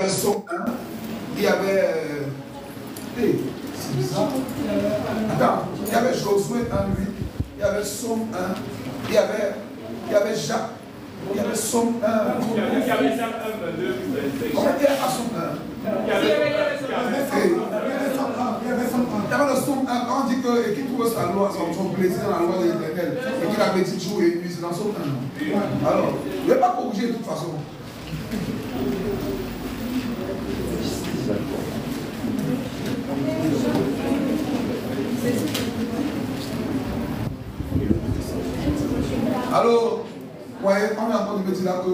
Somme 1, il y avait. C'est bizarre. Attends, il y avait Josué 1, 8, il y avait Somme 1, il y avait Jacques, il y avait Somme 1. Il y avait Jacques 1, 22, Comment il y avait pas Somme 1? Il y avait le Somme 1, quand on dit qu'il trouve sa loi, son plaisir dans la loi de l'Éternel, et qu'il a médité jour et nuit, c'est dans Somme 1. Alors, il ne va pas corriger de toute façon. Alors, ouais, on est en train de me dire là que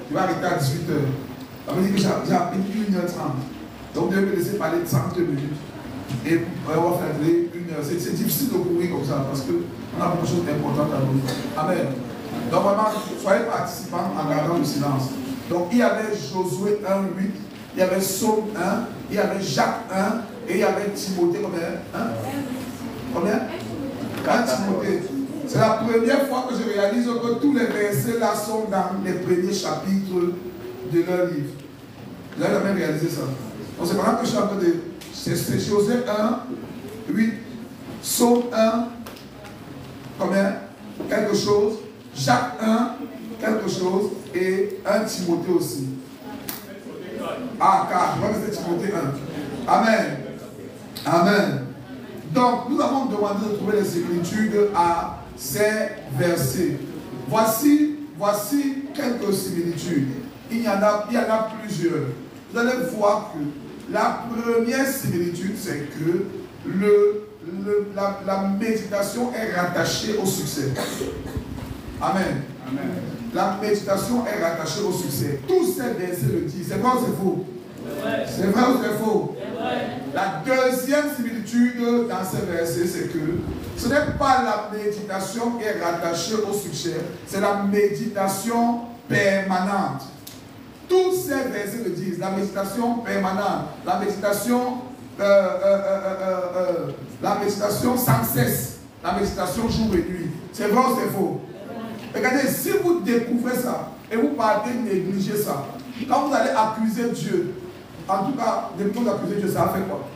je vais arrêter à 18h. Ça veut dire que j'ai à peine 1h30. Donc, je vais me laisser parler 30 minutes. Et on va faire 1h. C'est difficile de courir comme ça parce qu'on a beaucoup de choses importantes à nous. Amen. Donc, vraiment, soyez participants en gardant le silence. Donc, il y avait Josué 1, 8, il y avait Somme 1, il y avait Jacques 1, et il y avait Timothée combien? Combien? 1 Timothée. C'est la première fois que je réalise que tous les versets là sont dans les premiers chapitres de leur livre. Vous avez jamais réalisé ça. Donc c'est pendant que je suis en train de... C'est Josué 1, 8, Somme 1, combien? Quelque chose. Jacques 1, quelque chose. Et 1 Timothée aussi. Ah, car, moi c'est Timothée 1. Amen. Amen. Donc, nous avons demandé de trouver les similitudes à ces versets. Voici quelques similitudes. Il y en a plusieurs. Vous allez voir que la première similitude, c'est que la méditation est rattachée au succès. Amen. Amen. La méditation est rattachée au succès. Tous ces versets le disent. C'est vrai ou c'est faux? C'est vrai ou c'est faux? La deuxième similitude dans ces versets, c'est que ce n'est pas la méditation qui est rattachée au succès, c'est la méditation permanente. Tous ces versets le disent, la méditation permanente, la méditation sans cesse, la méditation jour et nuit. C'est vrai ou c'est faux? Regardez, si vous découvrez ça et vous partez négliger ça, quand vous allez accuser Dieu, en tout cas, depuis que vous accusez Dieu, ça a fait quoi?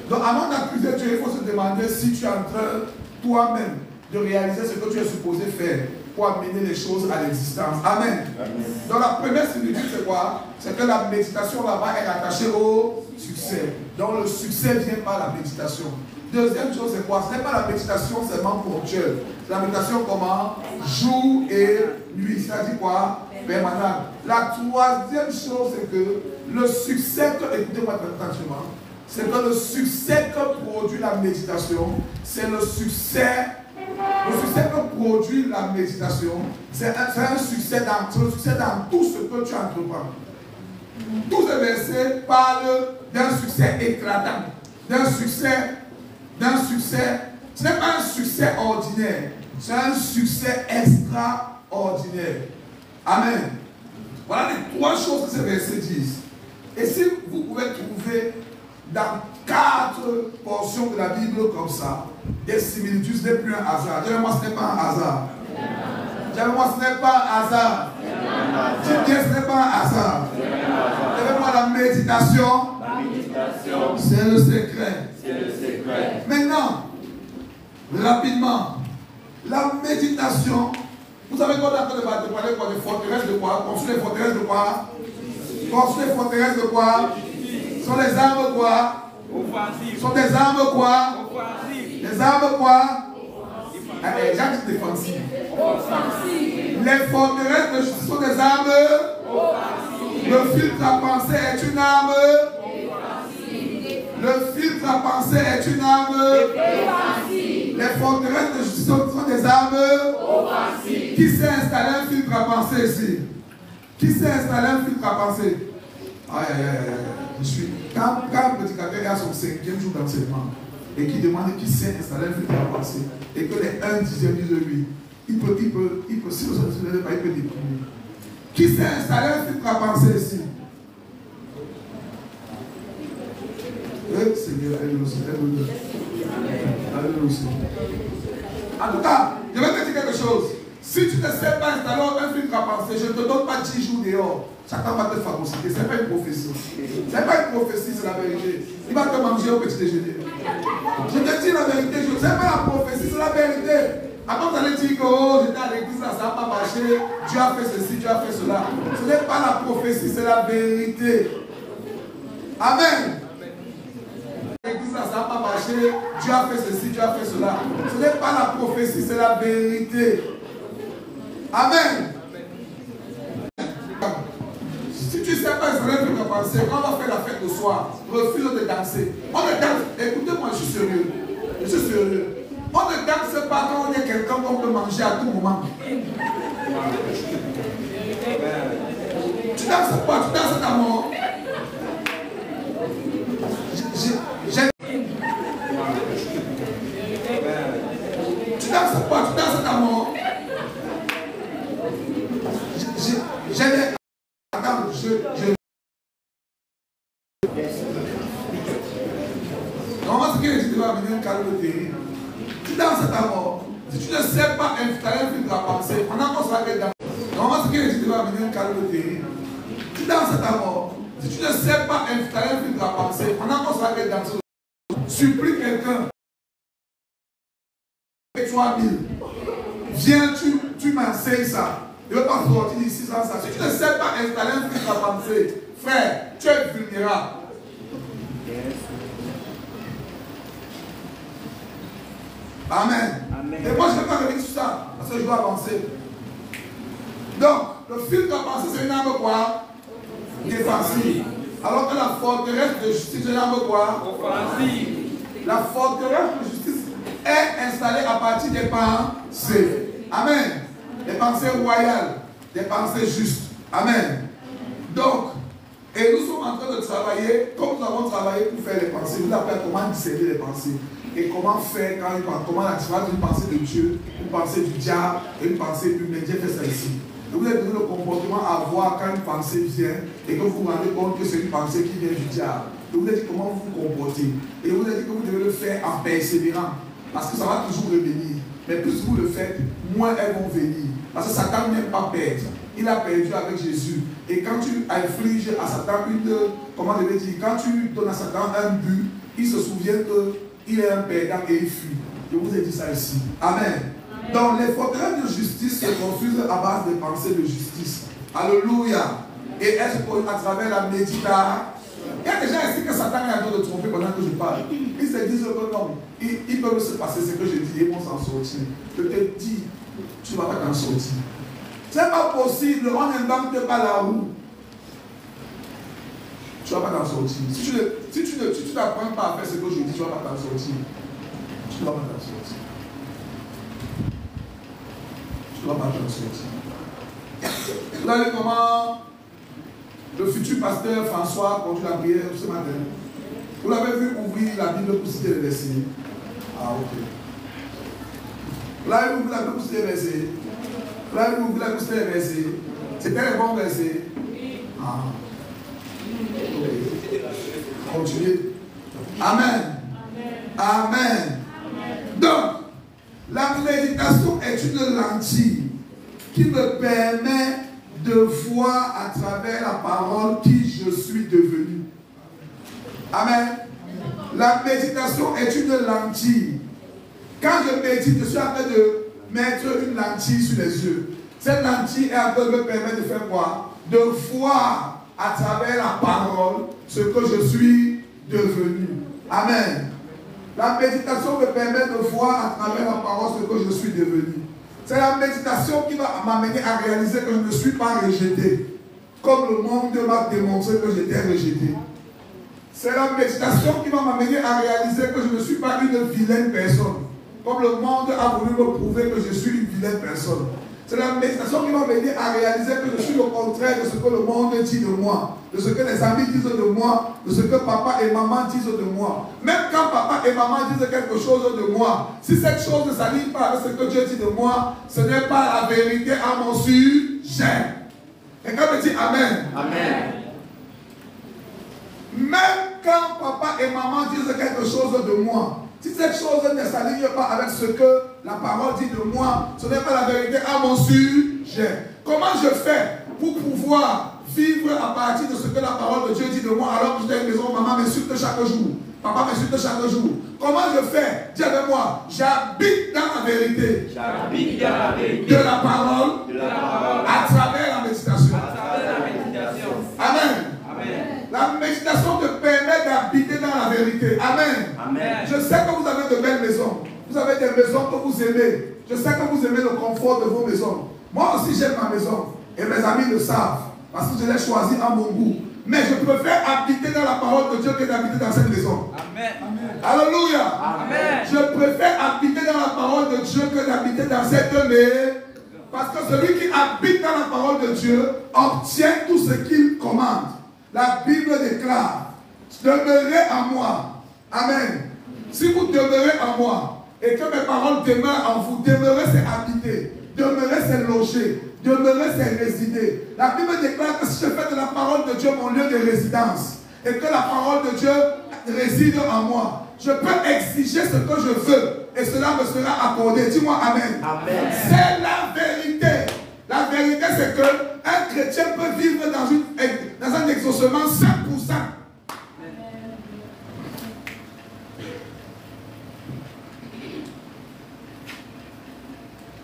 Donc, avant d'accuser Dieu, il faut se demander si tu es en train, toi-même, de réaliser ce que tu es supposé faire pour amener les choses à l'existence. Amen. Amen. Donc, la première similitude, c'est quoi? C'est que la méditation là-bas est rattachée au succès. Donc, le succès vient par la méditation. Deuxième chose, c'est quoi? Ce n'est pas la méditation seulement ponctuelle. C'est la méditation comment? Jour et nuit. C'est-à-dire quoi? Permanente. La troisième chose, c'est que le succès que, écoutez-moi attentivement, c'est que le succès que produit la méditation, c'est le succès que produit la méditation, c'est un succès dans tout ce que tu entreprends. Tous ces versets parlent d'un succès éclatant, d'un succès, ce n'est pas un succès ordinaire, c'est un succès extraordinaire. Amen. Voilà les trois choses que ces versets disent. Et si vous pouvez trouver dans 4 portions de la Bible comme ça, des similitudes, ce n'est plus un hasard. Dis-moi, ce n'est pas un hasard. Dis-moi, ce n'est pas un hasard. Dis-moi, ce n'est pas un hasard. Dis-moi, la méditation, c'est le secret. Maintenant, rapidement, la méditation, vous savez qu'on est en train de parler quoi? De forteresses de quoi? Construire les forteresses de quoi? Construire les forteresses de quoi? Sont les armes quoi? Offensives. Sont des armes quoi? Offensives. Les armes quoi? J'ai dit défensives. Offensives. Les forteresses de justice sont des armes offensives. Le filtre à penser est une arme offensive. Le filtre à penser est une arme offensive. Les forteresses de justice sont des armes offensives. Qui s'est installé un filtre à penser ici? Qui s'est installé un filtre à penser? Quand un prédicateur est à son 5e jour d'enseignement et qui demande qui s'est installé un filtre à penser et que les 1 dixième disent lui, il peut, si le ne pas, il peut déprimer. Qui s'est installé un filtre à penser ici? Seigneur, aide-nous. En tout cas, je vais te dire quelque chose. Si tu ne sais pas installer un filtre à penser, je ne te donne pas 10 jours dehors. Satan va te phagocyter. Ce n'est pas une prophétie. Ce n'est pas une prophétie, c'est la vérité. Il va te manger au petit déjeuner. Je te dis la vérité, ce n'est pas la prophétie, c'est la vérité. Avant d'aller dire que oh, j'étais à l'église, là, ça n'a pas marché, Dieu a fait ceci, Dieu a fait cela. Ce n'est pas la prophétie, c'est la vérité. Amen. L'église, là, ça n'a pas marché, Dieu a fait ceci, Dieu a fait cela. Ce n'est pas la prophétie, c'est la vérité. Amen. Si tu ne sais pas ce que tu as pensé, quand on va faire la fête le soir, refuse de danser. On ne danse, écoutez-moi, je suis sérieux. Je suis sérieux. On ne danse pas quand on est quelqu'un qu'on peut manger à tout moment. Tu danses pas, tu danses ta mort. Tu danses pas, tu danses ta mort. Normalement, ce qu'il dit, tu vas amener un calme terrible. Tu danses ta mort. Si tu ne sais pas installer un fil de la pensée, on a encore ça dans. Normalement, ce qu'il dit, tu vas amener un calme terrible. Tu danses ta mort. Si tu ne sais pas installer un fil de la pensée, on a encore ça dans. Supplie quelqu'un. Et 3000. Viens, tu m'enseignes ça. Je ne veux pas sortir d'ici sans ça. Si tu ne sais pas installer un fil de la pensée, frère, tu es vulnérable. Amen. Amen. Et moi, je ne vais pas revenir sur ça, parce que je dois avancer. Donc, le fil de la pensée, c'est une arme quoi? Défensive. Alors que la forteresse de justice, c'est une arme quoi? Offensive. La forteresse de justice est installée à partir des pensées. Amen. Des pensées royales, des pensées justes. Amen. Donc, et nous sommes en train de travailler, comme nous avons travaillé pour faire les pensées, nous appelons comment discerner les pensées. Et comment faire quand il parle, comment la différence d'une pensée de Dieu, une pensée du diable et une pensée humaine. Dieu fait ça ici. Et vous avez donné le comportement à voir quand une pensée vient et que vous vous rendez compte que c'est une pensée qui vient du diable. Et vous avez dit comment vous vous comportez. Et vous avez dit que vous devez le faire en persévérant. Parce que ça va toujours revenir. Mais plus vous le faites, moins elles vont venir. Parce que Satan n'aime pas perdre. Il a perdu avec Jésus. Et quand tu infliges à Satan comment je vais dire, quand tu donnes à Satan un but, il se souvient qu'il est un perdant et il fuit. Je vous ai dit ça ici. Amen. Donc les forteresses de justice se confusent à base des pensées de justice. Alléluia. Et elles se posent à travers la méditation. Il y a des gens ici que Satan est en train de tromper pendant que je parle. Ils se disent que non, ils peuvent se passer ce que je dis et ils vont s'en sortir. Je te dis, tu ne vas pas t'en sortir. Ce n'est pas possible, on n'invente pas la roue. Tu ne vas pas t'en sortir. Si tu n'apprends pas à faire ce que je dis, tu ne vas pas t'en sortir. Tu ne vas pas t'en sortir. Tu ne vas pas t'en sortir. Vous savez comment le futur pasteur François conduit la prière ce matin? Vous l'avez vu ouvrir la Bible pour citer les versets? Ah, ok. Vous l'avez vu ouvrir la Bible pour citer les versets? Vous l'avez vu ouvrir la Bible pour citer les versets? C'était les bons versets? Ah. Continuez. Amen. Amen. Donc, la méditation est une lentille qui me permet de voir à travers la parole qui je suis devenu. Amen. La méditation est une lentille. Quand je médite, je suis en train de mettre une lentille sur les yeux. Cette lentille est en train de me permettre de faire quoi? De voir à travers la parole ce que je suis devenu. Amen. La méditation me permet de voir à travers la parole ce que je suis devenu. C'est la méditation qui va m'amener à réaliser que je ne suis pas rejeté, comme le monde m'a démontré que j'étais rejeté. C'est la méditation qui va m'amener à réaliser que je ne suis pas une vilaine personne, comme le monde a voulu me prouver que je suis une vilaine personne. C'est la méditation qui va m'aider à réaliser que je suis le contraire de ce que le monde dit de moi, de ce que les amis disent de moi, de ce que papa et maman disent de moi. Même quand papa et maman disent quelque chose de moi, si cette chose ne s'aligne pas avec ce que Dieu dit de moi, ce n'est pas la vérité à mon sujet. Et quand me dit Amen. Amen. Même quand papa et maman disent quelque chose de moi, si cette chose ne s'aligne pas avec ce que la parole dit de moi, ce n'est pas la vérité à mon sujet. Comment je fais pour pouvoir vivre à partir de ce que la parole de Dieu dit de moi alors que j'étais à la maison, maman m'insulte chaque jour. Papa m'insulte chaque jour. Comment je fais? Dis avec moi, j'habite dans la vérité. J'habite dans la vérité. De la parole. De la parole. À travers la méditation. À travers la méditation. Amen. Amen. La méditation te permet d'habiter dans la vérité. Amen. Amen. Je sais que vous avez de belles maisons. Vous avez des maisons que vous aimez. Je sais que vous aimez le confort de vos maisons. Moi aussi j'aime ma maison. Et mes amis le savent. Parce que je l'ai choisi à mon goût. Mais je préfère habiter dans la parole de Dieu que d'habiter dans cette maison. Amen. Alléluia. Amen. Je préfère habiter dans la parole de Dieu que d'habiter dans cette maison. Parce que celui qui habite dans la parole de Dieu obtient tout ce qu'il commande. La Bible déclare, demeurez en moi. Amen. Si vous demeurez en moi et que mes paroles demeurent en vous, demeurer c'est habiter, demeurer c'est loger, demeurer c'est résider. La Bible déclare que si je fais de la parole de Dieu mon lieu de résidence et que la parole de Dieu réside en moi, je peux exiger ce que je veux et cela me sera accordé. Dis-moi Amen. Amen. C'est la vérité. La vérité c'est que un chrétien peut vivre dans un exaucement 100%.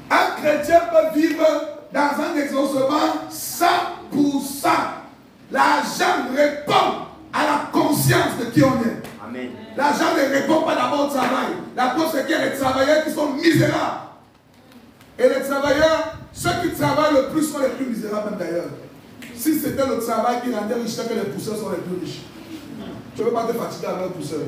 Un chrétien peut vivre dans un exaucement 100%. L'argent répond à la conscience de qui on est. Amen. L'argent ne répond pas d'abord au travail. La preuve c'est qu'il y a des travailleurs qui sont misérables. Et les travailleurs, ceux qui travaillent le plus sont les plus misérables même d'ailleurs. Si c'était le travail qui rendait riche, c'est que les pousseurs sont les plus riches. Tu ne veux pas te fatiguer avec un pousseur.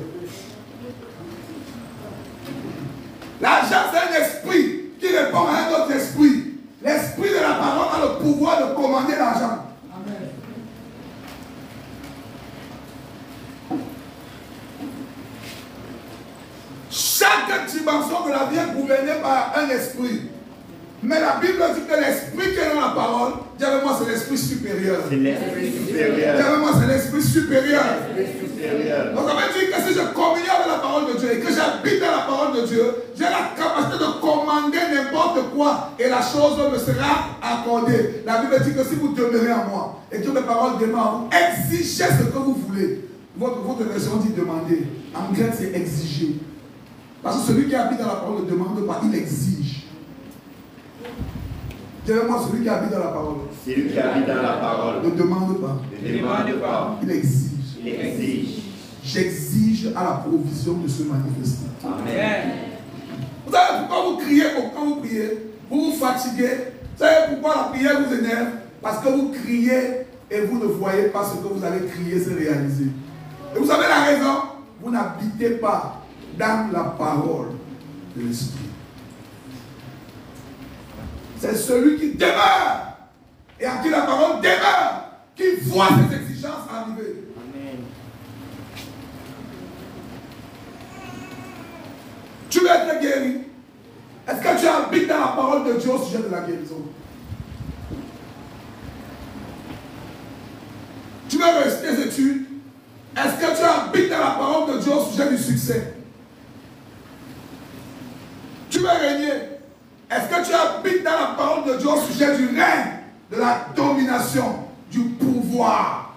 L'argent c'est un esprit qui répond à un autre esprit. L'esprit de la parole a le pouvoir de commander l'argent. Amen. Chaque dimension de la vie est gouvernée par un esprit. Mais la Bible dit que l'esprit qui est dans la parole, dis avec moi, c'est l'esprit supérieur. C'est l'esprit supérieur. Dis avec moi, c'est l'esprit supérieur. L'esprit supérieur. Donc, ça veut dire que si je communie avec la parole de Dieu et que j'habite dans la parole de Dieu, j'ai la capacité de commander n'importe quoi et la chose me sera accordée. La Bible dit que si vous demeurez en moi et que mes paroles demeurent en vous, exigez ce que vous voulez. Votre version dit demander. En grec, c'est exiger. Parce que celui qui habite dans la parole ne demande pas, il exige. Dis-moi, celui qui habite dans la parole. Celui qui habite dans la parole Ne demande pas. ne demande pas. Il exige. Il exige. J'exige à la provision de se manifester. Amen. Vous savez pourquoi vous criez quand vous priez? Vous vous fatiguez. Vous savez pourquoi la prière vous énerve? Parce que vous criez et vous ne voyez pas ce que vous allez crier se réaliser. Et vous savez la raison? Vous n'habitez pas dans la parole de l'Esprit. C'est celui qui demeure et à qui la parole demeure qui voit ses exigences arriver. Amen. Tu veux être guéri? Est-ce que tu habites dans la parole de Dieu au sujet de la guérison? Tu veux réussir tes études? Est-ce que tu habites dans la parole de Dieu au sujet du succès? Tu veux régner? Est-ce que tu habites dans la parole de Dieu au sujet du règne, de la domination, du pouvoir?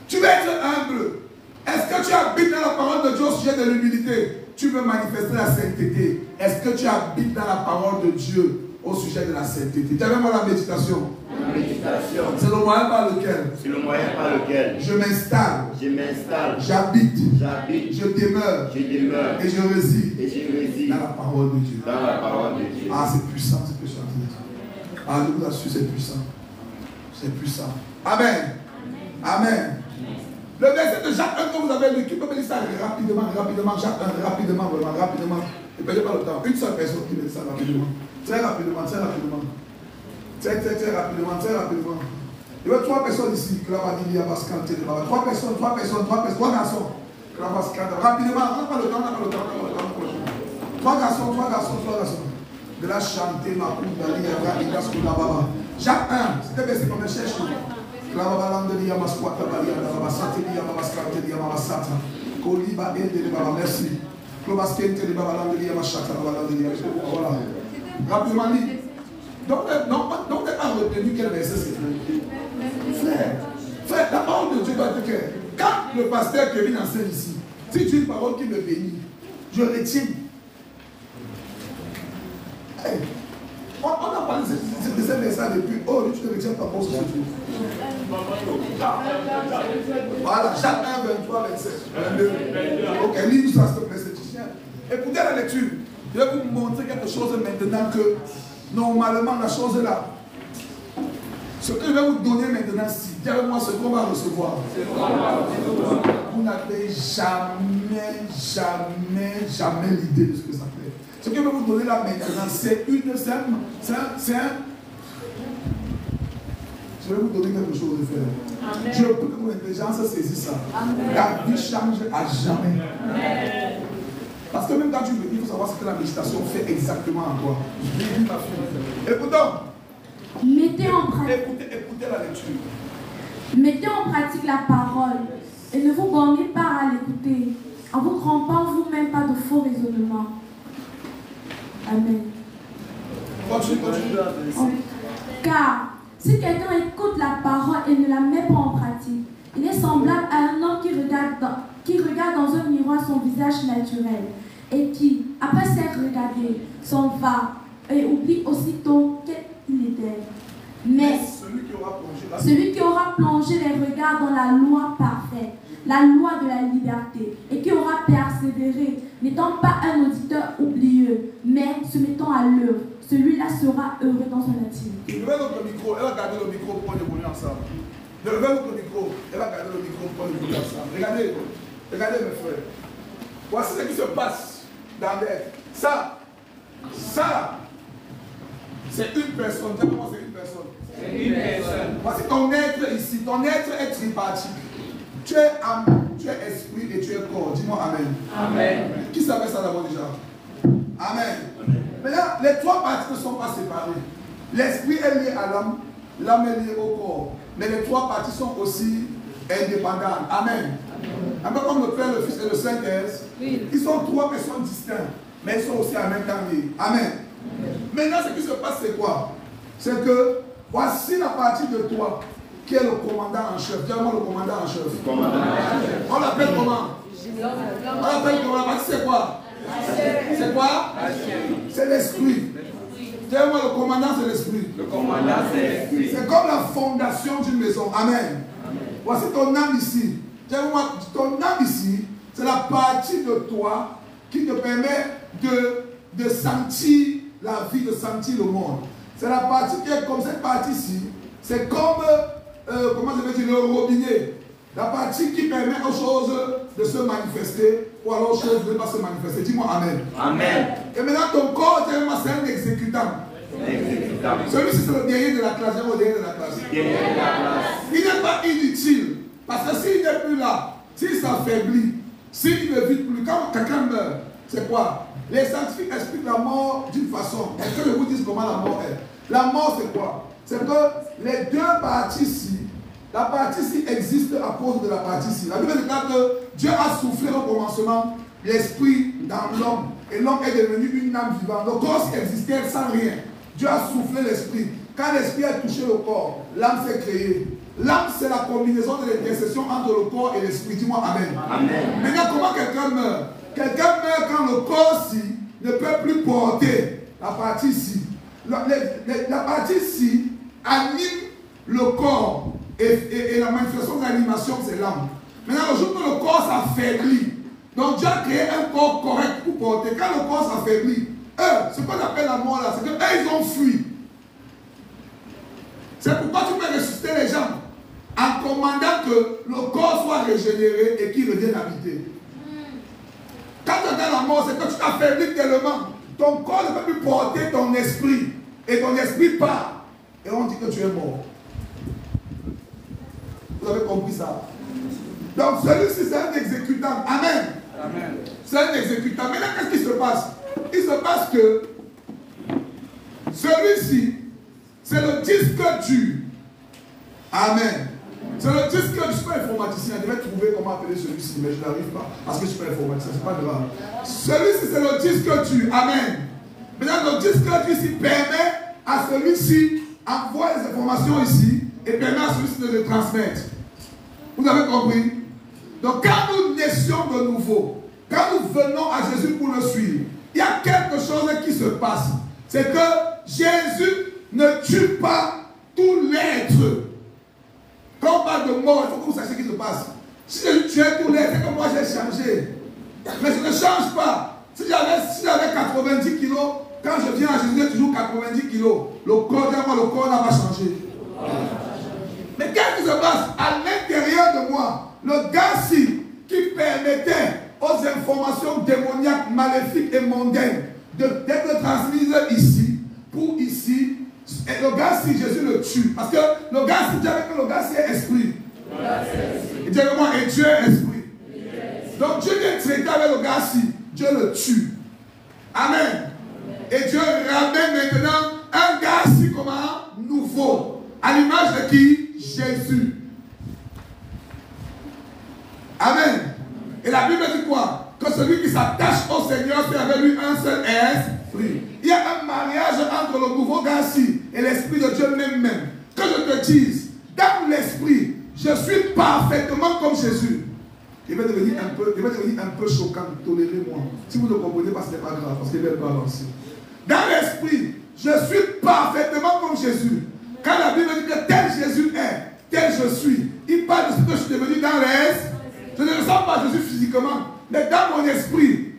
Tu veux être humble? Est-ce que tu habites dans la parole de Dieu au sujet de l'humilité? Tu veux manifester la sainteté? Est-ce que tu habites dans la parole de Dieu au sujet de la sainteté? Tu as même la méditation. La méditation. C'est le moyen par lequel C'est le moyen par lequel je m'installe, je m'installe, j'habite, j'habite, je demeure je demeure et je réside et je réside dans la parole de Dieu. dans la parole de Dieu. Ah, c'est puissant, c'est puissant. Ah, je vous assure, c'est puissant. C'est puissant. Amen. Amen. Le verset de Jacques 1 que vous avez lu, qui peut me dire ça rapidement, Jacques 1, rapidement, vraiment, rapidement. Ne perdez pas le temps. Une seule personne qui me dit ça rapidement. Très rapidement, très rapidement. Très rapidement. Il y a 3 personnes ici. Trois personnes. 3 garçons. Rapidement, on n'a pas le temps. 3 garçons. De la chanter, ma poudre, Jacques 1, c'était verset qu'on cherche. Merci. Rapidement, donc, t'es pas retenu quel verset c'est. Frère, la parole de Dieu doit être claire. Quand le pasteur Kevin enseigne ici, si tu as une parole qui me bénit, je retiens. Hey, on a parlé de ces messages depuis. Oh, lui, tu ne retiens pas pour ce truc. Voilà, Jacques 1, 23, 27, 22. Ok, lis ça, s'il te plaît, c'est écoutez la lecture. Je vais vous montrer quelque chose maintenant que, normalement, la chose est là. Ce que je vais vous donner maintenant, si, dites-moi ce qu'on va recevoir. Vous n'avez jamais l'idée de ce que ça fait. Ce que je vais vous donner là maintenant, c'est je vais vous donner quelque chose de faire. Amen. Je veux que mon intelligence saisisse ça. Amen. Ta vie change à jamais. Amen. Parce que même quand tu me dis, il faut savoir ce que la méditation fait exactement en toi. Écoutons. Mettez en pratique. Écoutez la lecture. Mettez en pratique la parole et ne vous bornez pas à l'écouter, en vous trompant vous-même pas de faux raisonnements. Amen. Continue. Car si quelqu'un écoute la parole et ne la met pas en pratique, il est semblable à un homme qui regarde dans un miroir son visage naturel et qui, après s'être regardé, s'en va et oublie aussitôt qu'il était. Mais celui qui aura plongé les regards dans la loi parfaite, la loi de la liberté, et qui aura persévéré, n'étant pas un auditeur oublieux, mais se mettant à l'œuvre, celui-là sera heureux dans son activité. Levez votre micro, elle va garder le micro pour évoluer ensemble. Levez votre micro, elle va garder le micro pour évoluer ensemble. Regardez mes frères. Voici ce qui se passe dans l'être. Ça, c'est une personne. Dis-moi, c'est une personne. C'est une personne. Voici ton être ici. Ton être est tripartite. Tu es âme, tu es esprit et tu es corps. Dis-moi Amen. Amen. Qui savait ça d'abord déjà? Amen. Maintenant, les trois parties ne sont pas séparées. L'esprit est lié à l'âme, l'âme est liée au corps. Mais les trois parties sont aussi indépendantes. Amen. Un peu comme le Père, le Fils et le Saint-Esprit. Oui. Ils sont trois personnes distinctes, mais ils sont aussi en même temps liés. Amen. Maintenant, ce qui se passe, c'est quoi? C'est que voici la partie de toi qui est le commandant en chef. Dis-moi le commandant en chef. On l'appelle comment? On l'appelle comment? La partie, c'est quoi? C'est quoi? C'est l'esprit. Dis-moi, le commandant, c'est l'esprit. Le commandant, c'est l'esprit. C'est comme la fondation d'une maison. Amen. Voici ton âme ici. Dis-moi, ton âme ici, c'est la partie de toi qui te permet de sentir la vie, de sentir le monde. C'est la partie qui est comme cette partie-ci. C'est comme, comment je vais dire, le robinet. La partie qui permet aux choses de se manifester ou alors aux choses de ne pas se manifester. Dis-moi Amen. Amen. Et maintenant ton corps, c'est un exécutant. Celui-ci c'est le dernier de la classe. J'aime le dernier de la classe. Il n'est pas inutile. Parce que s'il n'est plus là, s'il s'affaiblit, s'il ne vit plus, quand quelqu'un meurt, c'est quoi? Les scientifiques expliquent la mort d'une façon. Est-ce que je vous dis comment la mort est? La mort c'est quoi? C'est que les deux parties-ci, la partie-ci existe à cause de la partie-ci. La Bible déclare que Dieu a soufflé au commencement l'esprit dans l'homme. Et l'homme est devenu une âme vivante. Le corps existait sans rien. Dieu a soufflé l'esprit. Quand l'esprit a touché le corps, l'âme s'est créée. L'âme, c'est la combinaison de l'intercession entre le corps et l'esprit. Dis-moi Amen. Amen. Maintenant, comment quelqu'un meurt? Quelqu'un meurt quand le corps-ci ne peut plus porter la partie-ci. La partie-ci anime le corps. Et la manifestation de l'animation, c'est l'âme. Maintenant, le jour où le corps s'affaiblit, donc Dieu a créé un corps correct pour porter. Quand le corps s'affaiblit, eux, ce qu'on appelle la mort là, c'est qu'eux, ils ont fui. C'est pourquoi tu peux ressusciter les gens en commandant que le corps soit régénéré et qu'il revienne habiter. Quand tu as la mort, c'est que tu t'affaiblis tellement. Ton corps ne peut plus porter ton esprit. Et ton esprit part. Et on dit que tu es mort. Vous avez compris ça? Donc celui-ci c'est un exécutant. Amen. Amen. C'est un exécutant. Maintenant, qu'est-ce qui se passe? Il se passe que celui-ci, c'est le disque dur. Amen. C'est le disque dur. Je ne suis pas informaticien. Je vais trouver comment appeler celui-ci, mais je n'arrive pas. Parce que je suis pas informaticien, c'est pas grave. Celui-ci, c'est le disque dur. Amen. Maintenant, le disque dur ici permet à celui-ci d'envoyer les informations ici. et permet à celui-ci de le transmettre. Vous avez compris? Donc quand nous naissions de nouveau, quand nous venons à Jésus pour le suivre, il y a quelque chose qui se passe. C'est que Jésus ne tue pas tout l'être. Quand on parle de mort, il faut que vous sachiez ce qui se passe. Si Jésus tuait tout l'être, c'est que moi j'ai changé. Mais je ne change pas. Si j'avais 90 kilos, quand je viens à Jésus, j'ai toujours 90 kilos. Le corps n'a pas changé. Mais qu'est-ce qui se passe à l'intérieur de moi? Le gars-ci qui permettait aux informations démoniaques, maléfiques et mondaines d'être transmises ici, pour ici, et le gars-ci, Jésus le tue. Parce que le gars-ci, Dieu avec le gars-ci est esprit. Et Dieu avec moi, et Dieu est esprit. Donc Dieu vient traiter avec le gars-ci, Dieu le tue. Amen. Et Dieu ramène maintenant un gars-ci comment? Nouveau. À l'image de qui? Jésus. Amen. Et la Bible dit quoi? Que celui qui s'attache au Seigneur, c'est avec lui un seul esprit. Il y a un mariage entre le nouveau gars-ci et l'esprit de Dieu même. Que je te dise, dans l'esprit, je suis parfaitement comme Jésus. Il va devenir un peu choquant, tolérez-moi. Si vous ne comprenez pas, ce n'est pas grave, parce qu'il va balancer. Dans l'esprit, je suis parfaitement comme Jésus. Quand la Bible dit que tel Jésus est, tel je suis, il parle de ce que je suis devenu dans l'esprit. Je ne ressens pas Jésus physiquement, mais dans mon esprit,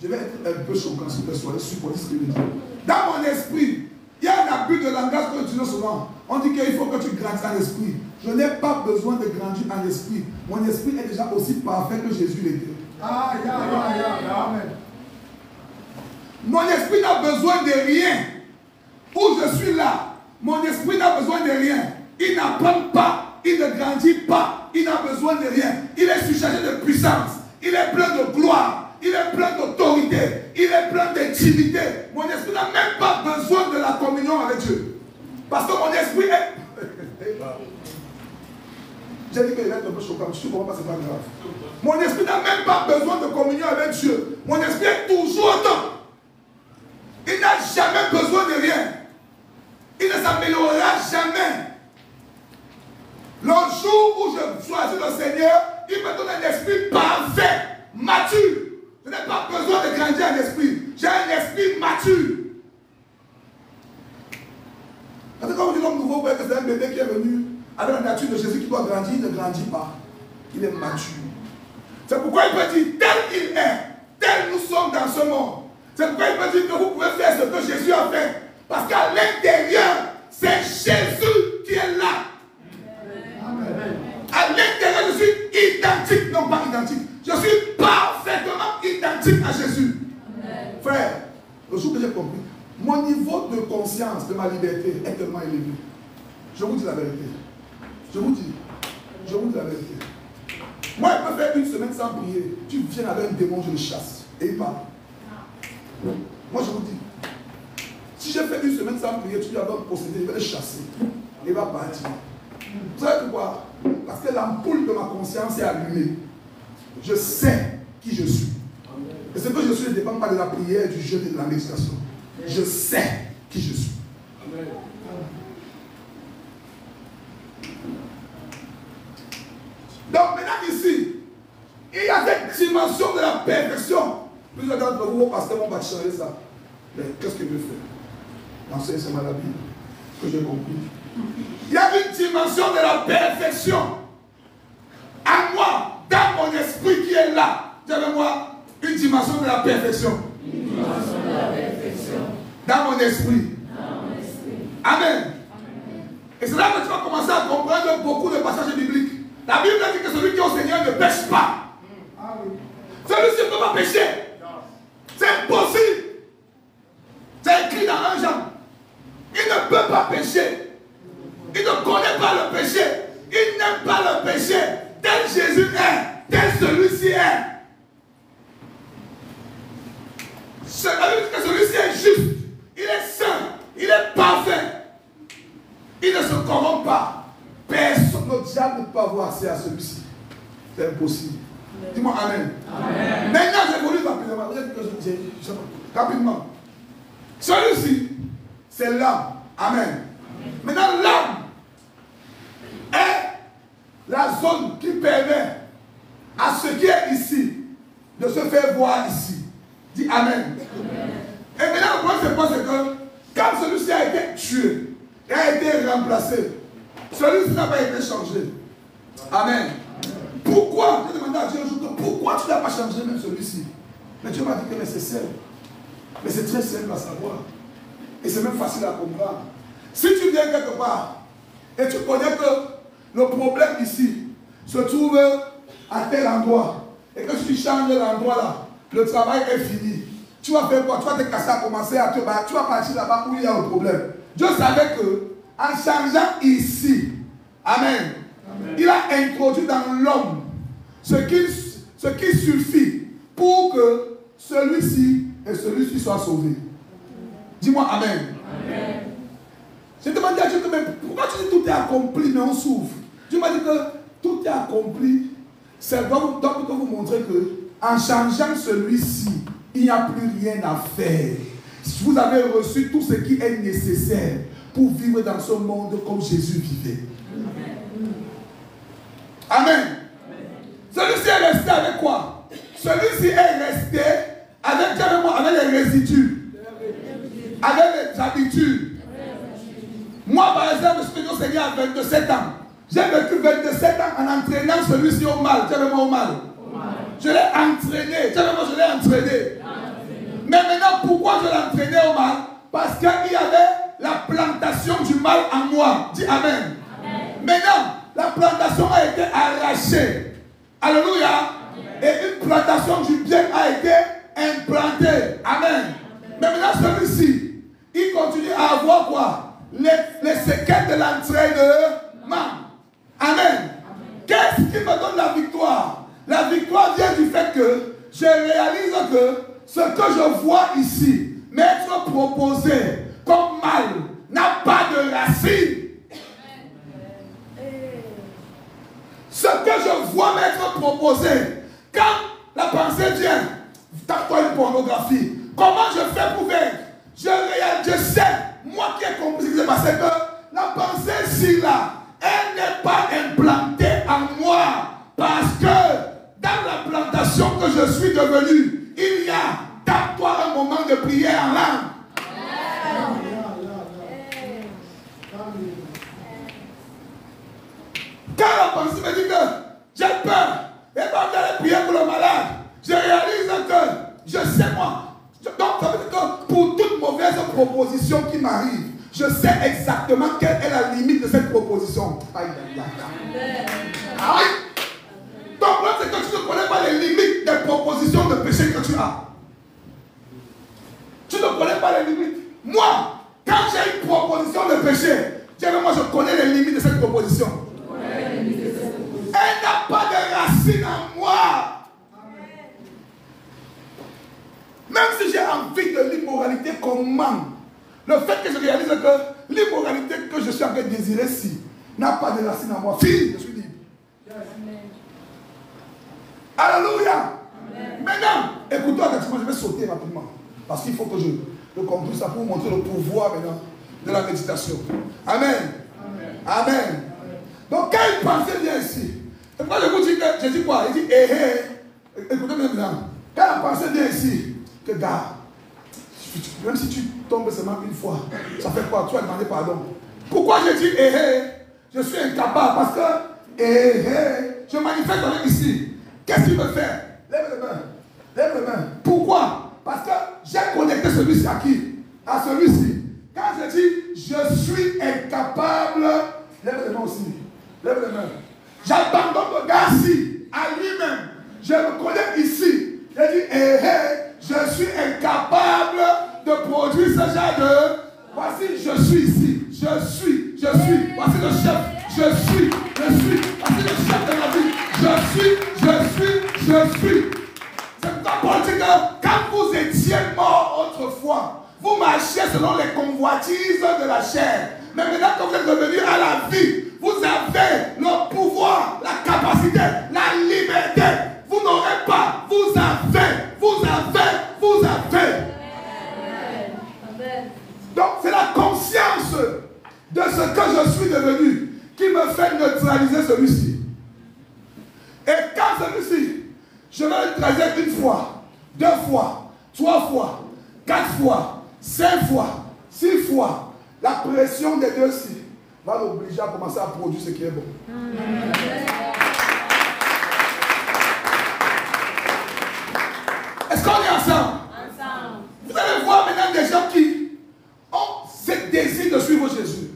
je vais être un peu choquant sur le soir, supporter ce qu'il veut dire. Dans mon esprit, il y a un abus de langage qu'on utilise souvent. On dit qu'il faut que tu grandisses en esprit. Je n'ai pas besoin de grandir en esprit. Mon esprit est déjà aussi parfait que Jésus l'était. Amen. Mon esprit n'a besoin de rien. Où je suis là, mon esprit n'a besoin de rien. Il n'apprend pas, il ne grandit pas, il n'a besoin de rien. Il est surchargé de puissance, il est plein de gloire, il est plein d'autorité, il est plein d'intimité. Mon esprit n'a même pas besoin de la communion avec Dieu. Parce que mon esprit est... J'ai dit qu'il va être un peu choquant, je ne comprends pas, c'est pas grave. Mon esprit n'a même pas besoin de communion avec Dieu. Mon esprit est toujours autant. Il n'a jamais besoin de rien. Il ne s'améliorera jamais. Le jour où je choisis le Seigneur, il me donne un esprit parfait, mature. Je n'ai pas besoin de grandir en esprit. J'ai un esprit mature. Parce que quand on dit l'homme nouveau, vous voyez que c'est un bébé qui est venu avec la nature de Jésus qui doit grandir, il ne grandit pas. Il est mature. C'est pourquoi il peut dire, tel il est, tel nous sommes dans ce monde. C'est pourquoi il peut dire que vous pouvez faire ce que Jésus a fait. Parce qu'à l'intérieur, c'est Jésus qui est là. Amen. À l'intérieur, je suis identique, non pas identique. Je suis parfaitement identique à Jésus. Amen. Frère, le jour que j'ai compris, mon niveau de conscience de ma liberté est tellement élevé. Je vous dis la vérité. Je vous dis la vérité. Moi, je peux faire une semaine sans prier. Tu viens avec un démon, je le chasse. Et il part. Moi, je vous dis. Si j'ai fait une semaine sans prier, tu vas me posséder, il va le chasser. Il va partir. Vous savez pourquoi? Parce que l'ampoule de ma conscience est allumée. Je sais qui je suis. Et ce que je suis ne dépend pas de la prière, du jeûne et de la méditation. Je sais qui je suis. Amen. Donc maintenant ici, il y a cette dimension de la perfection. Plusieurs d'entre vous, pasteur, on va changer ça. Mais qu'est-ce qu'il veut faire? L'enseigner, c'est ma Bible, que j'ai compris. Il y a une dimension de la perfection. À moi, dans mon esprit qui est là, dis avec moi, une dimension de la perfection. Une dimension de la perfection. Dans mon esprit. Amen. Amen. Et c'est là que tu vas commencer à comprendre beaucoup de passages bibliques. La Bible dit que celui qui est au Seigneur ne pêche pas. Celui-ci ne peut pas pécher. C'est impossible. C'est écrit dans 1 Jean. Il ne peut pas pécher. Il ne connaît pas le péché. Il n'aime pas le péché. Tel Jésus est, tel celui-ci est. Celui-ci est juste. Il est saint. Il est parfait. Il ne se corrompt pas. Personne, le diable ne peut pas avoir accès à celui-ci. C'est impossible. Dis-moi Amen. Amen. Maintenant, j'évolue rapidement. Rapidement. Celui-ci, c'est l'âme. Amen. Maintenant, l'âme voir ici. Dis Amen. Et maintenant, le problème, c'est quoi? C'est que quand celui-ci a été tué et a été remplacé, celui-ci n'a pas été changé. Amen. Pourquoi? J'ai demandé à Dieu un jour, pourquoi tu n'as pas changé même celui-ci? Mais Dieu m'a dit que c'est simple. Mais c'est très simple à savoir. Et c'est même facile à comprendre. Si tu viens quelque part et tu connais que le problème ici se trouve à tel endroit et que si tu changes l'endroit là, le travail est fini. Tu vas faire quoi? Tu vas te casser à commencer à te battre. Tu vas partir là-bas où il y a un problème. Dieu savait que en changeant ici, Amen, Amen, il a introduit dans l'homme ce qui suffit pour que celui-ci et celui-ci soient sauvés. Dis-moi Amen. Amen. J'ai demandé à Dieu, mais pourquoi tu dis tout est accompli, mais on souffre? Dieu m'a dit que tout est accompli. C'est donc pour vous montrer que en changeant celui-ci, il n'y a plus rien à faire. Vous avez reçu tout ce qui est nécessaire pour vivre dans ce monde comme Jésus vivait. Amen. Amen. Celui-ci est resté avec quoi? Celui-ci est resté avec les résidus, avec les habitudes. Moi, par exemple, je suis venu au Seigneur à 27 ans. J'ai vécu 27 ans en entraînant celui-ci au mal. Tu as vu moi au mal? Je l'ai entraîné. Tu as vu moi, je l'ai entraîné. Mais maintenant, pourquoi je l'ai entraîné au mal? Parce qu'il y avait la plantation du mal en moi. Dis Amen. Amen. Maintenant, la plantation a été arrachée. Alléluia. Et une plantation du bien a été implantée. Amen. Mais maintenant, celui-ci, il continue à avoir quoi? Les séquelles de l'entraînement. Amen. Qu'est-ce qui me donne la victoire? La victoire vient du fait que je réalise que ce que je vois ici m'être proposé comme mal n'a pas de racine. Ce que je vois m'être proposé, quand la pensée vient, tape-toi une pornographie. Comment je fais pour vaincre? Je sais, moi qui ai compris ce qui s'est passé, que la pensée ici là, elle n'est pas implantée en moi. Parce que dans la plantation que je suis devenu, il y a, tape-toi un moment de prière en langue. Quand la pensée me dit que j'ai peur, et quand j'allais prier pour le malade, je réalise que je sais moi. Donc ça veut dire que pour toute mauvaise proposition qui m'arrive, je sais exactement quelle est la limite de cette proposition. Aïe, aïe, aïe. Aïe. Donc là, c'est que tu ne connais pas les limites des propositions de péché que tu as. Tu ne connais pas les limites. Moi, quand j'ai une proposition de péché, moi je connais les limites de cette proposition. Elle n'a pas de racine en moi. Même si j'ai envie de l'immoralité, comment? Le fait que je réalise que l'immoralité que je suis en train de désirer ici n'a pas de racine en moi. Fille, je suis libre. Alléluia. Maintenant, écoute-toi, je vais sauter rapidement. Parce qu'il faut que je conclue ça pour vous montrer le pouvoir maintenant de la méditation. Amen. Amen. Amen. Donc, quand une pensée vient ici, et moi je vous dis que, je dis quoi? Il dit, écoutez maintenant, quand la pensée vient ici, que gars, même si tu tombes seulement une fois, ça fait quoi? Tu vas demander pardon. Pourquoi je dis je suis incapable? Parce que je manifeste avec ici. Qu'est-ce qu'il veut faire? Lève les mains. Lève les mains. Pourquoi? Parce que j'ai connecté celui-ci à qui? À celui-ci. Quand je dis je suis incapable, lève les mains aussi. Lève les mains. J'abandonne le gars-ci à lui-même. Je me connecte ici. Je dis je suis incapable de produire ce genre de. Voici, je suis ici. Je suis. Voici le chef. Je suis. Voici le chef de ma vie. Je suis. C'est pourquoi Paul dit que quand vous étiez mort autrefois, vous marchiez selon les convoitises de la chair. Mais maintenant que vous êtes revenus à la vie, vous avez le pouvoir, la capacité, la liberté. Vous n'aurez pas. Vous avez. Donc c'est la conscience de ce que je suis devenu qui me fait neutraliser celui-ci. Et quand celui-ci, je vais le neutraliser une fois, 2 fois, 3 fois, 4 fois, 5 fois, 6 fois, la pression des deux ci va l'obliger à commencer à produire ce qui est bon. Est-ce qu'on est ensemble? Vous allez voir maintenant des gens qui ont ce désir de suivre Jésus,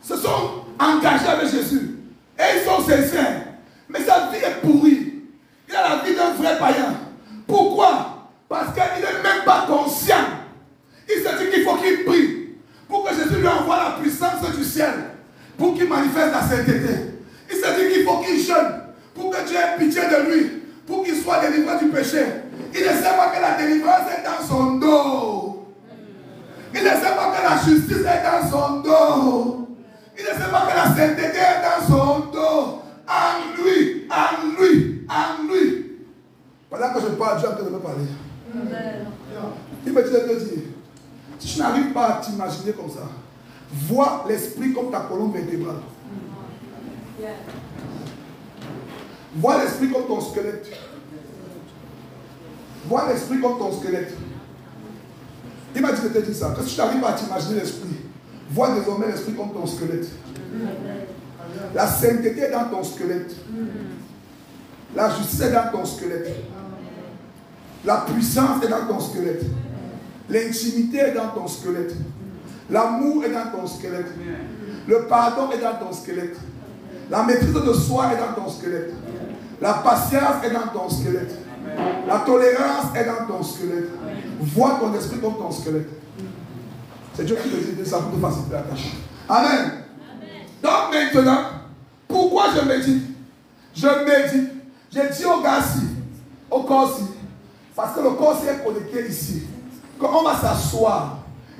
se sont engagés avec Jésus et ils sont sincères, mais sa vie est pourrie. Il a la vie d'un vrai païen. Pourquoi? Parce qu'il n'est même pas conscient. Il se dit qu'il faut qu'il prie pour que Jésus lui envoie la puissance du ciel, pour qu'il manifeste la sainteté. Il se dit qu'il faut qu'il jeûne pour que Dieu ait pitié de lui, pour qu'il soit délivré du péché. Il ne sait pas que la délivrance est dans son dos. Il ne sait pas que la justice est dans son dos. Il ne sait pas que la sainteté est dans son dos. En lui, en lui, en lui. Pendant que je parle, Dieu est en train de me parler. Il me dit de te dire, si tu n'arrives pas à t'imaginer comme ça, vois l'esprit comme ta colonne vertébrale. Vois l'esprit comme ton squelette. Vois l'esprit comme ton squelette. Il m'a dit de te dire ça. Que si tu n'arrives pas à t'imaginer l'esprit, vois désormais l'esprit comme ton squelette. La sainteté est dans ton squelette. La justice est dans ton squelette. La puissance est dans ton squelette. L'intimité est dans ton squelette. L'amour est dans ton squelette. Le pardon est dans ton squelette. La maîtrise de soi est dans ton squelette. La patience est dans ton squelette. La tolérance est dans ton squelette. Vois ton esprit comme ton squelette. C'est Dieu qui te dit ça pour te faciliter la tâche. Amen. Donc maintenant, pourquoi je médite? Je médite. J'ai dit au gars-ci, au corps-ci, parce que le corps-ci est connecté ici. On va s'asseoir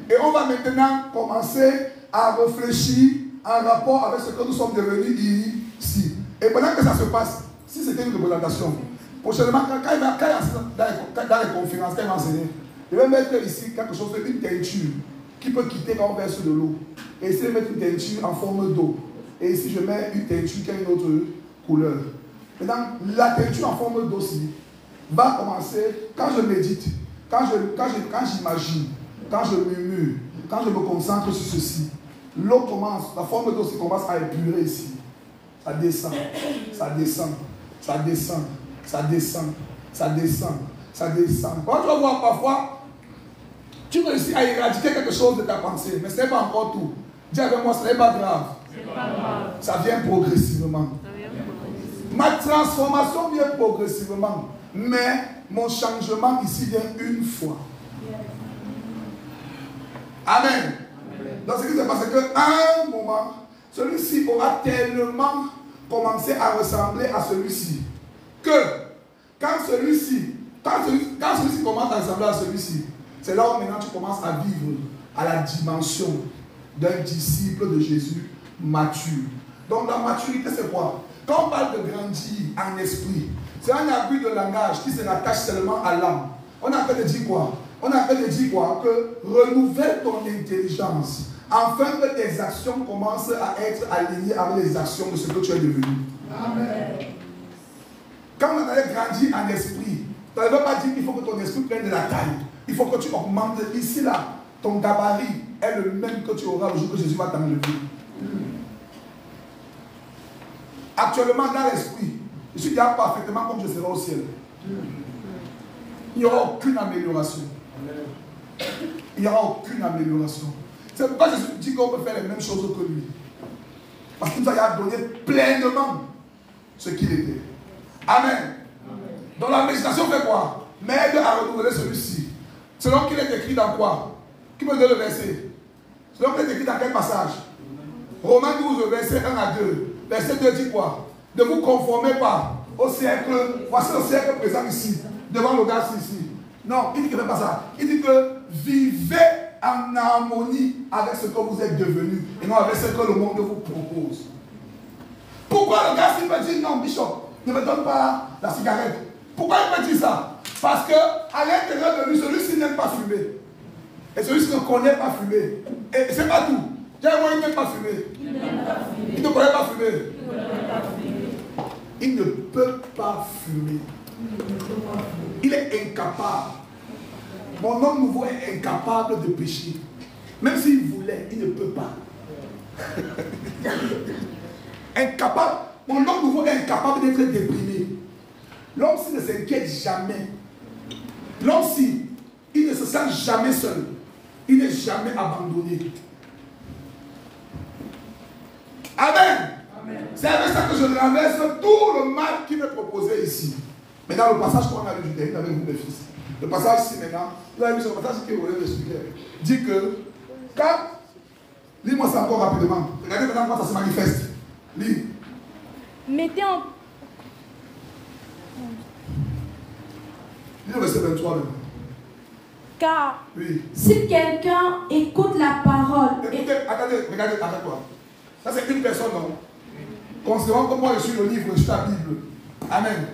et on va maintenant commencer à réfléchir en rapport avec ce que nous sommes devenus ici. Et pendant que ça se passe, si c'était une représentation, prochainement, quand il va dans les conférences, quand il va enseigner, je vais mettre ici quelque chose, une teinture qui peut quitter quand on verse de l'eau. Et ici, je vais mettre une teinture en forme d'eau. Et ici, je mets une teinture qui a une autre couleur. Maintenant, la teinture en forme d'eau-ci va commencer, quand je médite, quand j'imagine, quand je murmure, quand je me concentre sur ceci, l'eau commence, la forme d'eau commence à épurer ici. Ça descend, ça descend, ça descend, ça descend, ça descend, ça descend. Quand tu vas voir parfois, tu réussis à éradiquer quelque chose de ta pensée, mais ce n'est pas encore tout. Dis avec moi, ce n'est pas grave. Ça vient progressivement. Ma transformation vient progressivement, mais mon changement ici vient une fois. Amen. Donc ce qui se passe, c'est qu'à un moment, celui-ci aura tellement commencé à ressembler à celui-ci que quand celui-ci commence à ressembler à celui-ci, c'est là où maintenant tu commences à vivre à la dimension d'un disciple de Jésus mature. Donc la maturité, c'est quoi? Quand on parle de grandir en esprit, c'est un abus de langage qui se rattache seulement à l'âme. On a fait de dire quoi? On a fait de dire quoi? Que renouvelle ton intelligence afin que tes actions commencent à être alignées avec les actions de ce que tu es devenu. Amen. Quand on allait grandir en esprit, ça ne veut pas dire qu'il faut que ton esprit prenne de la taille. Il faut que tu augmentes. Ici, là, ton gabarit est le même que tu auras le jour que Jésus va t'enlever. Actuellement, dans l'esprit, je suis déjà parfaitement comme je serai au ciel. Il n'y aura aucune amélioration. Il n'y aura aucune amélioration. C'est pourquoi Jésus dit qu'on peut faire les mêmes choses que lui. Parce qu'il nous a donné pleinement ce qu'il était. Amen. Donc la méditation fait quoi? M'aide à renouveler celui-ci. Selon qu'il est écrit dans quoi? Qui me donne le verset? Selon qu'il est écrit dans quel passage? Romains 12, verset 1 à 2. Verset 2 dit quoi? Ne vous conformez pas au siècle. Voici le siècle présent ici. Devant le gars ici. Non, il dit que ne fait pas ça. Il dit que vivez en harmonie avec ce que vous êtes devenu et non avec ce que le monde vous propose. Pourquoi le gars il me dit non, Bishop, ne me donne pas la cigarette? Pourquoi il me dit ça? Parce que à l'intérieur de lui, celui-ci n'aime pas fumer. Et celui-ci ne connaît pas fumer. Et c'est pas tout. Dis-moi, il n'aime pas fumer. Il ne connaît pas fumer. Il ne peut pas fumer. Il est incapable Mon homme nouveau est incapable de pécher. Même s'il voulait, il ne peut pas. Incapable. Mon homme nouveau est incapable d'être déprimé. L'homme s'il ne s'inquiète jamais. L'homme s'il ne se sent jamais seul. Il n'est jamais abandonné. Amen. C'est avec ça que je renverse tout le mal qui m'est proposé ici. Mais dans le passage qu'on a lu, je termine avec vous, mes fils. Le passage ici maintenant, vous avez vu ce passage qui est au relève de l'expliquer. Dit que, quand, lis-moi ça encore rapidement. Regardez maintenant comment ça se manifeste. Lis. Mettez en... Lis le verset 23 maintenant. Car Oui. si quelqu'un écoute la parole... Écoutez, attendez, regardez, arrête-toi. Ça c'est une personne, non? Considérons que moi je suis le livre, je suis la Bible. Amen.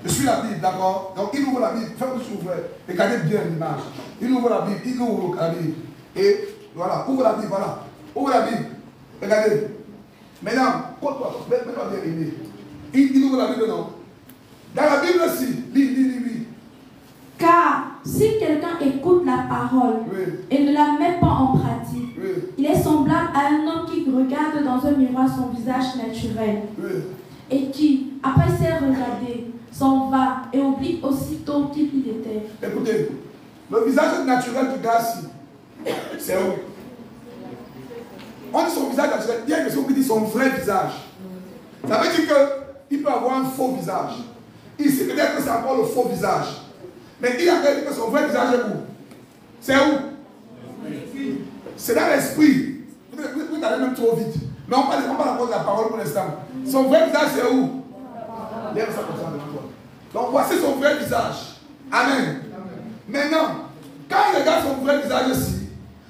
Je suis la Bible, d'accord? Donc il ouvre la Bible, faites-vous s'ouvrir. Regardez bien l'image. Il ouvre la Bible, il ouvre la Bible. Et voilà, ouvre la Bible, voilà. Ouvre la Bible. Regardez. Maintenant, compte-toi, mets-toi bien aimé. Il ouvre la Bible, non? Dans la Bible aussi, lis. Car si quelqu'un écoute la parole et ne la met pas en pratique, il est semblable à un homme qui regarde dans un miroir son visage naturel et qui, après s'être regardé, s'en va et oublie aussitôt qui il était. Écoutez, le visage naturel du gars ici, c'est où? On dit son visage naturel, il y a une question qui dit son vrai visage. Ça veut dire qu'il peut avoir un faux visage. Ici, peut-être que c'est encore le faux visage. Mais il a dit que son vrai visage est où? C'est où? C'est dans l'esprit. Vous allez même trop vite. Mais on parle encore de la parole pour l'instant. Son vrai visage c'est où? Lève ça comme ça devant toi. Donc voici son vrai visage. Amen. Maintenant, quand il regarde son vrai visage ici,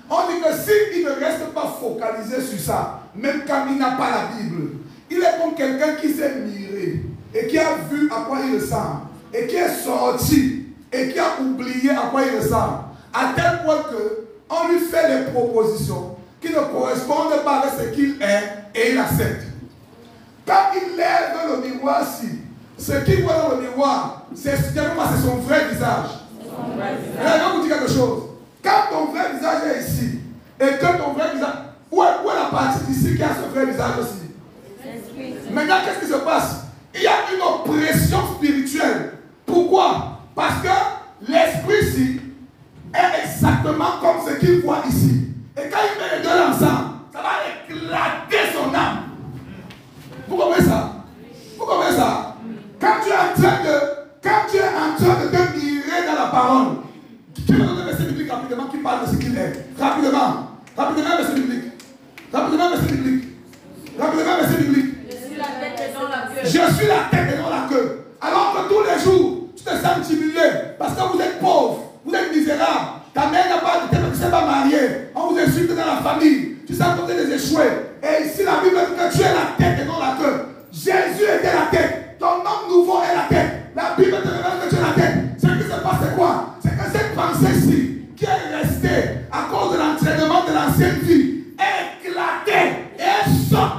on dit que s'il ne reste pas focalisé sur ça, même quand il n'a pas la Bible, il est comme quelqu'un qui s'est miré et qui a vu à quoi il ressemble et qui est sorti et qui a oublié à quoi il ressemble, à tel point qu'on lui fait des propositions qui ne correspondent pas avec ce qu'il est et il accepte. Quand il lève le miroir ici, ce qu'il voit dans le miroir, c'est son vrai visage. Et là, je vais vous dire quelque chose. Quand ton vrai visage est ici, et que ton vrai visage, où est la partie d'ici qui a ce vrai visage aussi? Maintenant, qu'est-ce qui se passe? Il y a une oppression spirituelle. Pourquoi? Parce que l'esprit ici est exactement comme ce qu'il voit ici. Et quand il met les deux ensemble, ça va éclater son âme. Vous comprenez ça? Vous comprenez ça? Quand tu es en train de te mirer dans la parole, qui me donne un verset biblique rapidement qui parle de ce qu'il est? Rapidement, verset biblique. Rapidement, verset biblique. Je suis la tête et non la queue. Je suis la tête et non la queue. Alors que tous les jours, tu te sens humilié parce que vous êtes pauvre, vous êtes misérable. Ta mère n'a pas de tête, tu ne sais pas marier. On vous insulte dans la famille. Tu sens que vous êtes des échoués. Et ici, la Bible dit que tu es la tête et non la queue. Jésus était la tête. Ton homme nouveau est la tête. La Bible te révèle que tu es la tête. Ce qui se passe, c'est quoi? C'est que cette pensée-ci, qui est restée à cause de l'entraînement de l'ancienne vie, est éclatée et elle sort.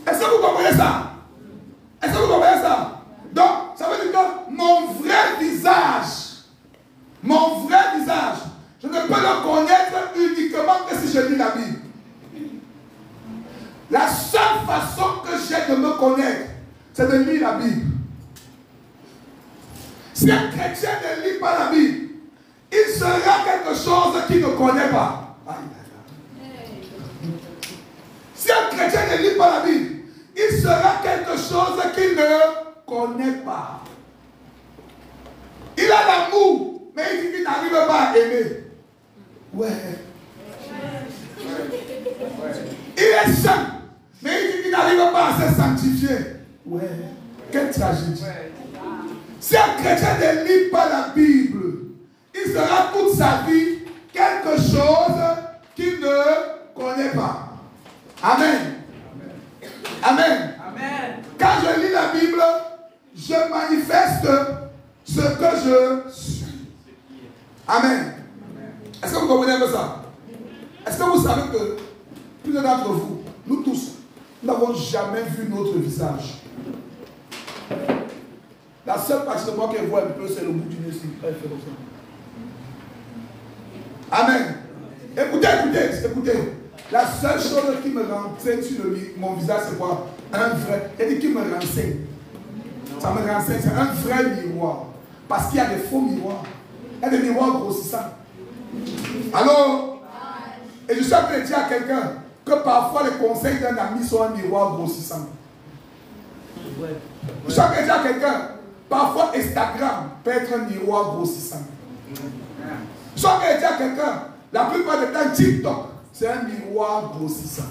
Est-ce que vous comprenez ça? Est-ce que vous comprenez ça? Donc, ça veut dire que mon vrai visage, je ne peux le connaître uniquement que si je lis la Bible. La seule façon que j'ai de me connaître, c'est de lire la Bible. Si un chrétien ne lit pas la Bible, il sera quelque chose qu'il ne connaît pas. Si un chrétien ne lit pas la Bible, il sera quelque chose qu'il ne connaît pas. Il a l'amour, mais il dit qu'il n'arrive pas à aimer. Ouais. Il est saint, mais il dit qu'il n'arrive pas à se sanctifier. Ouais. Quelle tragédie. Si un chrétien ne lit pas la Bible, il sera toute sa vie quelque chose qu'il ne connaît pas. Amen. Amen. Amen. Quand je lis la Bible, je manifeste ce que je suis. Amen. Est-ce que vous comprenez un peu ça? Est-ce que vous savez que plusieurs d'entre vous, nous tous, nous n'avons jamais vu notre visage? La seule partie de moi qu'elle voit un peu, c'est le bout du nez ici. Elle fait comme ça. Amen. Écoutez. La seule chose qui me renseigne sur mon visage, c'est quoi? Un vrai. Elle dit qui me renseigne. Ça me renseigne, c'est un vrai miroir. Parce qu'il y a des faux miroirs. Il y a des miroirs grossissants. Allô? Et je suis en train de dire à quelqu'un que parfois les conseils d'un ami sont un miroir grossissant. Je suis en train de dire à quelqu'un, parfois Instagram peut être un miroir grossissant. Je suis en train de dire à quelqu'un, la plupart du temps TikTok, c'est un miroir grossissant.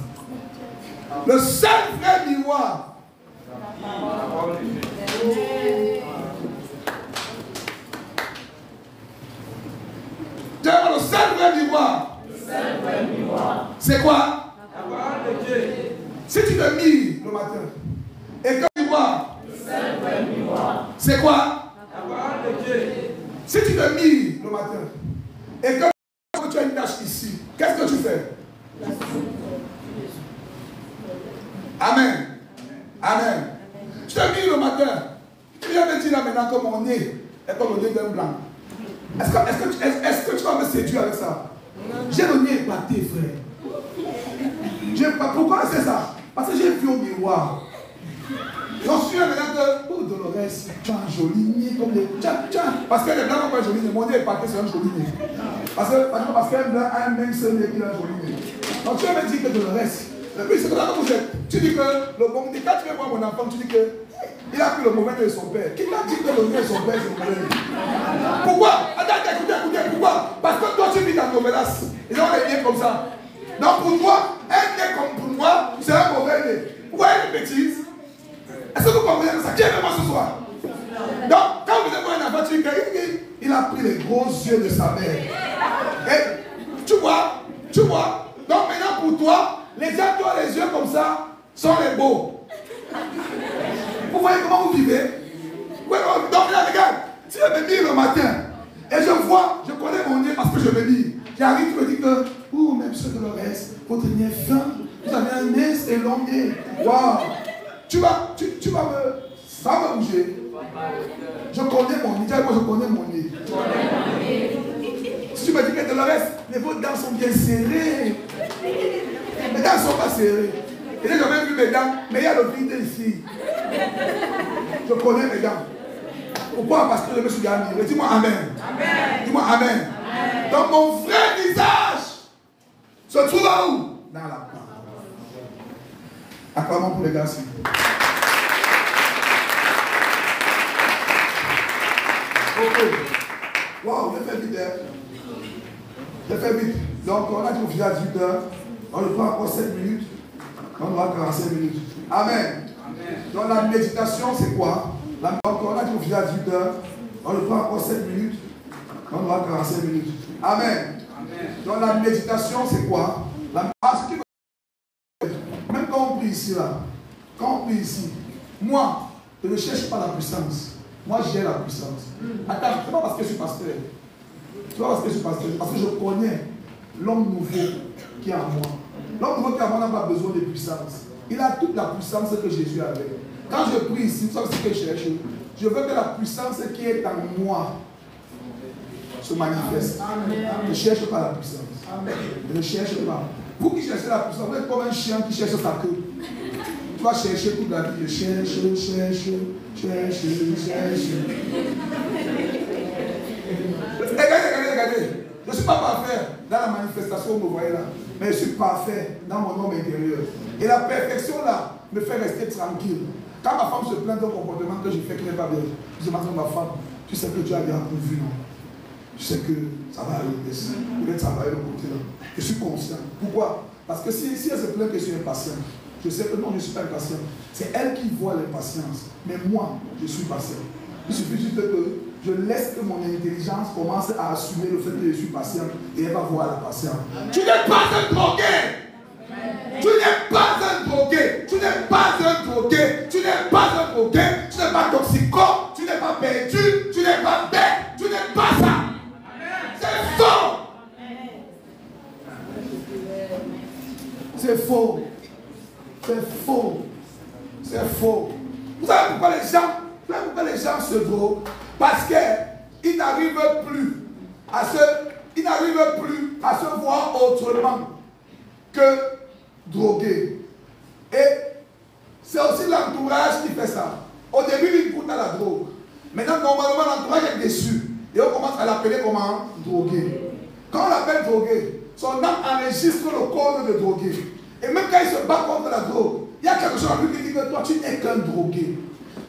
Le seul vrai miroir, le seul vrai miroir, c'est quoi? Si tu te mires le matin et que tu vois, c'est quoi? Si tu te mires le matin et que tu as une tache ici, qu'est-ce que tu fais? Amen. Amen. Tu te mires le matin. Tu viens me dire là maintenant que mon nez est comme le nez d'un blanc. Est-ce que tu vas me séduire avec ça? J'ai le nez épaté, frère. Pourquoi c'est ça? Parce que j'ai vu au miroir. J'en suis là maintenant que, oh Dolores, tu as un joli nez comme les. Tiens. Parce que les blancs n'ont pas un joli nez. Mon nez épaté, c'est un joli nez. Parce qu'un blanc a un même seul nez qui a un joli nez. Donc tu vas me dire que Dolores. Et puis c'est comme ça que vous êtes. Tu dis que le bon nez, quand tu viens voir mon enfant, tu dis que il a pris le mauvais nez de son père. Qui t'a dit que le nez de son père c'est le mauvais nez? Pourquoi? Attends, écoutez, pourquoi? Parce que toi tu vis dans Novelas. Ils ont les nez comme ça. Donc pour toi, un nez comme pour moi, c'est un mauvais nez. Pourquoi une bêtise? Est-ce que vous comprenez ça? Qui est vraiment ce soir? Donc, quand vous êtes un enfant, tu dis qu'il a pris les gros yeux de sa mère. Et tu vois? Donc maintenant pour toi, les gens qui ont les yeux comme ça sont les beaux. Vous voyez comment vous vivez? Donc là, regarde, si je me mire le matin et je connais mon nez parce que je me mire. J'arrive, tu me dis que, oh, même ceux de l'Oreste, votre nez est fin, vous avez un nez élongé. Waouh! Ça va me bouger. Je connais mon nez. Moi, je connais mon nez. Si tu me dis que de l'Oreste, les vos dents sont bien serrées. Mes dents ne sont pas serrées. Et j'ai jamais vu mes dents, mais il y a le vide ici. Je connais mes dents. Pourquoi? Parce que je me suis gagné. Dis-moi Amen. Dis-moi Amen. Donc mon vrai visage se trouve où? Dans la parole. Acclamons pour les garçons. Ok. Wow, j'ai fait vite. J'ai fait vite. Donc on a dit au final 18 heures. On le prend encore 7 minutes. On aura 45 minutes. Amen. Donc la méditation, c'est quoi? Donc on a dit au final 18 heures. On le prend encore 7 minutes. On aura 45 minutes. Amen. Donc la méditation, c'est quoi? Même quand on prie ici, là, quand on prie ici, moi, je ne cherche pas la puissance. Moi, j'ai la puissance. Attends, ce n'est pas parce que je suis pasteur. Ce n'est pas parce que je suis pasteur. Parce que je connais l'homme nouveau qui est en moi. L'homme nouveau qui est en moi n'a pas besoin de puissance. Il a toute la puissance que Jésus avait. Quand je prie ici, vous savez ce que je cherche? Je veux que la puissance qui est en moi se manifeste. Je ne cherche pas la puissance. Je ne cherche pas. Vous qui cherchez la puissance, vous êtes comme un chien qui cherche sa queue. Tu vas chercher toute la vie. Je cherche. Regardez. Je ne suis pas parfait dans la manifestation, vous me voyez là. Mais je suis parfait dans mon homme intérieur. Et la perfection là me fait rester tranquille. Quand ma femme se plaint d'un comportement que je fais qui n'est pas bien, je dis ma femme, tu sais que tu as bien pourvu, non? Je sais que ça va aller ici. Peut-être ça va aller de l'autre côté là. Je suis conscient. Pourquoi? Parce que si elle se plaint que je suis impatient, je sais que non, je ne suis pas impatient. C'est elle qui voit l'impatience. Mais moi, je suis patient. Il suffit juste que je laisse que mon intelligence commence à assumer le fait que je suis patient et elle va voir la patience. Tu n'es pas un drogué. Tu n'es pas un drogué. Tu n'es pas un drogué. Tu n'es pas un drogué. Tu n'es pas toxico. Tu n'es pas perdu. Tu n'es pas bête. Tu n'es pas ça. C'est faux. C'est faux. C'est faux. C'est faux. Vous savez pourquoi les gens, pourquoi les gens se droguent? Parce qu'ils n'arrivent plus à se voir autrement que droguer. Et c'est aussi l'entourage qui fait ça. Au début, il goûte à la drogue. Maintenant, normalement, l'entourage est déçu. Et on commence à l'appeler comment? Drogué. Quand on l'appelle drogué, son âme enregistre le code de drogué. Et même quand il se bat contre la drogue, il y a quelque chose en lui qui dit que toi, tu n'es qu'un drogué.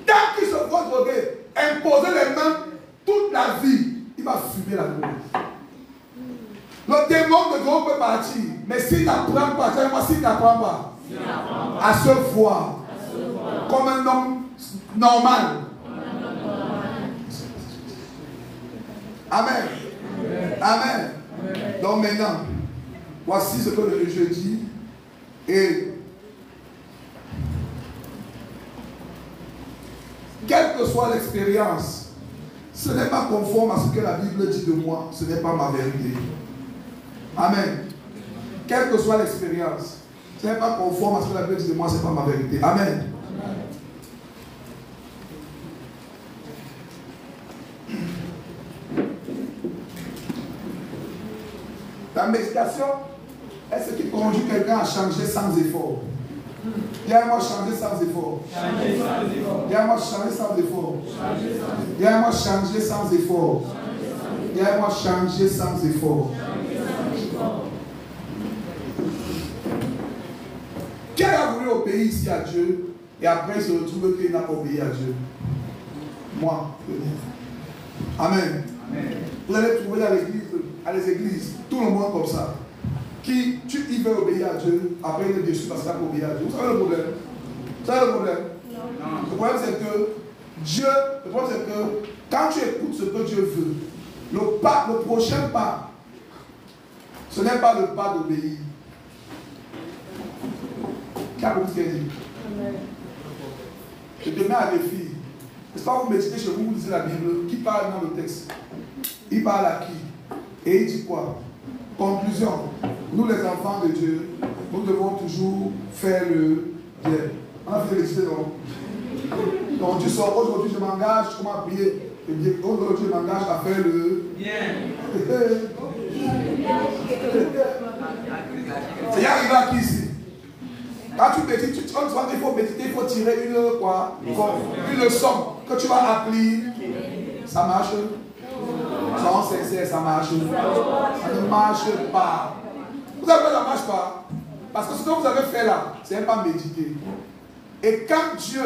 Tant qu'il se voit drogué, imposer les mains toute la vie, il va fumer la drogue. Le démon de drogue peut partir, mais s'il n'apprend pas, s'il n'apprend pas à se voir comme un homme normal. Amen. Amen. Donc maintenant, voici ce que le jeu dit. Et quelle que soit l'expérience, ce n'est pas conforme à ce que la Bible dit de moi, ce n'est pas ma vérité. Amen. Quelle que soit l'expérience, ce n'est pas conforme à ce que la Bible dit de moi, ce n'est pas ma vérité. Amen. La méditation est ce qui conduit quelqu'un à changer sans effort. Viens-moi changer sans effort. Viens-moi changer sans effort. Viens-moi changer sans effort. Viens-moi changer sans effort. Qui a voulu obéir ici à Dieu et après il se retrouve qu'il n'a pas obéi à Dieu? Moi. Amen. Vous allez trouver à les églises, tout le monde comme ça. Il veut obéir à Dieu, après il est déçu parce qu'il n'a pas obéi à Dieu. Vous savez le problème? Vous savez le problème? Non. Le problème c'est que quand tu écoutes ce que Dieu veut, le prochain pas, ce n'est pas le pas d'obéir. Qui a compris ce qu'il dit? Je te mets à défi. N'est-ce pas, vous méditez chez vous, vous lisez la Bible, qui parle dans le texte? Il parle à qui? Et il dit quoi? Conclusion. Nous les enfants de Dieu, nous devons toujours faire le bien. On a fait l'écouter, non? Donc tu sors, aujourd'hui je m'engage, comment prier? Aujourd'hui je m'engage à faire le bien. C'est arrivé à qui ici? Quand tu médites, il faut méditer, il faut tirer une leçon que tu vas appliquer. Ça marche? Sans sincère, ça marche. Ça ne marche pas. Vous savez pourquoi ça ne marche pas? Parce que ce que vous avez fait là, ce n'est pas méditer. Et quand tu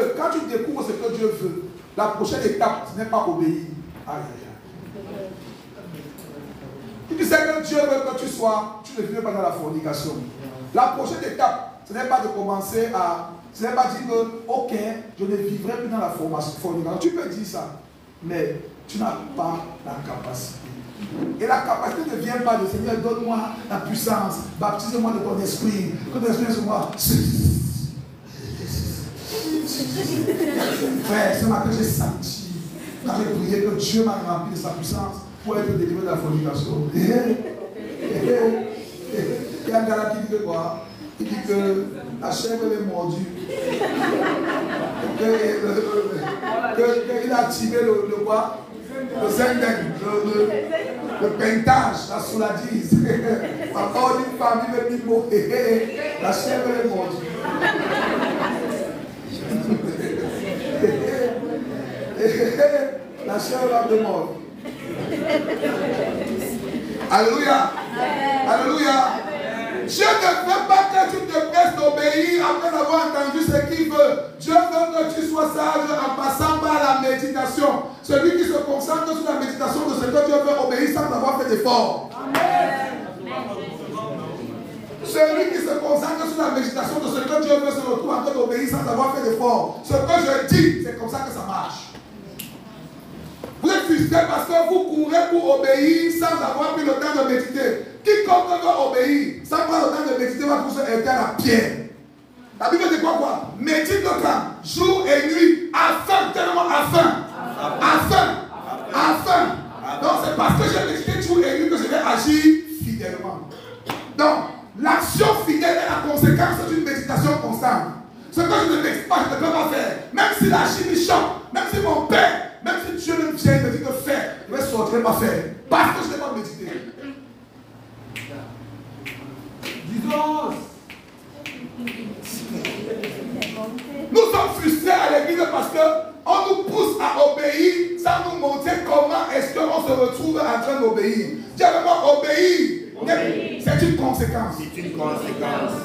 découvres ce que Dieu veut, la prochaine étape, ce n'est pas obéir. Aïe, aïe, aïe. Si tu sais que Dieu veut que tu ne vives pas dans la fornication. La prochaine étape, ce n'est pas de commencer à... Ce n'est pas dire que, ok, je ne vivrai plus dans la fornication. Tu peux dire ça, mais tu n'as pas la capacité. Et la capacité ne vient pas de Seigneur, donne-moi la puissance, baptise-moi de ton esprit, que ton esprit soit moi. Frère, ce matin j'ai senti, quand j'ai prié, que Dieu m'a rempli de sa puissance pour être délivré de la fornication. Il y a un gars qui dit que quoi? Il dit que la chèvre est mordue. Qu'il a activé le quoi? Le zenden, le pentage, la souladise. Encore une famille de Bibo. La chèvre est mordue. La chèvre va de mort. Alléluia. Alléluia. Dieu ne veut pas que tu te prestes d'obéir après avoir entendu ce qu'il veut. Dieu veut que tu sois sage en passant par la méditation. Celui qui se concentre sur la méditation de ce que Dieu veut obéir sans avoir fait d'effort. Celui qui se concentre sur la méditation de ce que Dieu veut se retrouve en train d'obéir sans avoir fait d'effort. Ce que je dis, c'est comme ça que ça marche. Vous êtes frustré parce que vous courez pour obéir sans avoir pris le temps de méditer. Quiconque veut obéir sans prendre le temps de méditer va pousser un terre à pierre. La Bible dit quoi? Médite le temps, jour et nuit, afin, tellement afin. Donc c'est parce que j'ai médité jour et nuit que je vais agir fidèlement. Donc l'action fidèle est la conséquence d'une méditation constante. Ce que je ne m'explique pas, je ne peux pas faire. Même si la chimie chante, même si mon père, même si Dieu me vient, il me dit de faire, je vais sortir et pas faire. Parce que je n'ai pas médité. Disons. Nous sommes frustrés à l'église parce qu'on nous pousse à obéir sans nous montrer comment est-ce qu'on se retrouve en train d'obéir. Dis avec moi, obéir. C'est une conséquence. C'est une conséquence.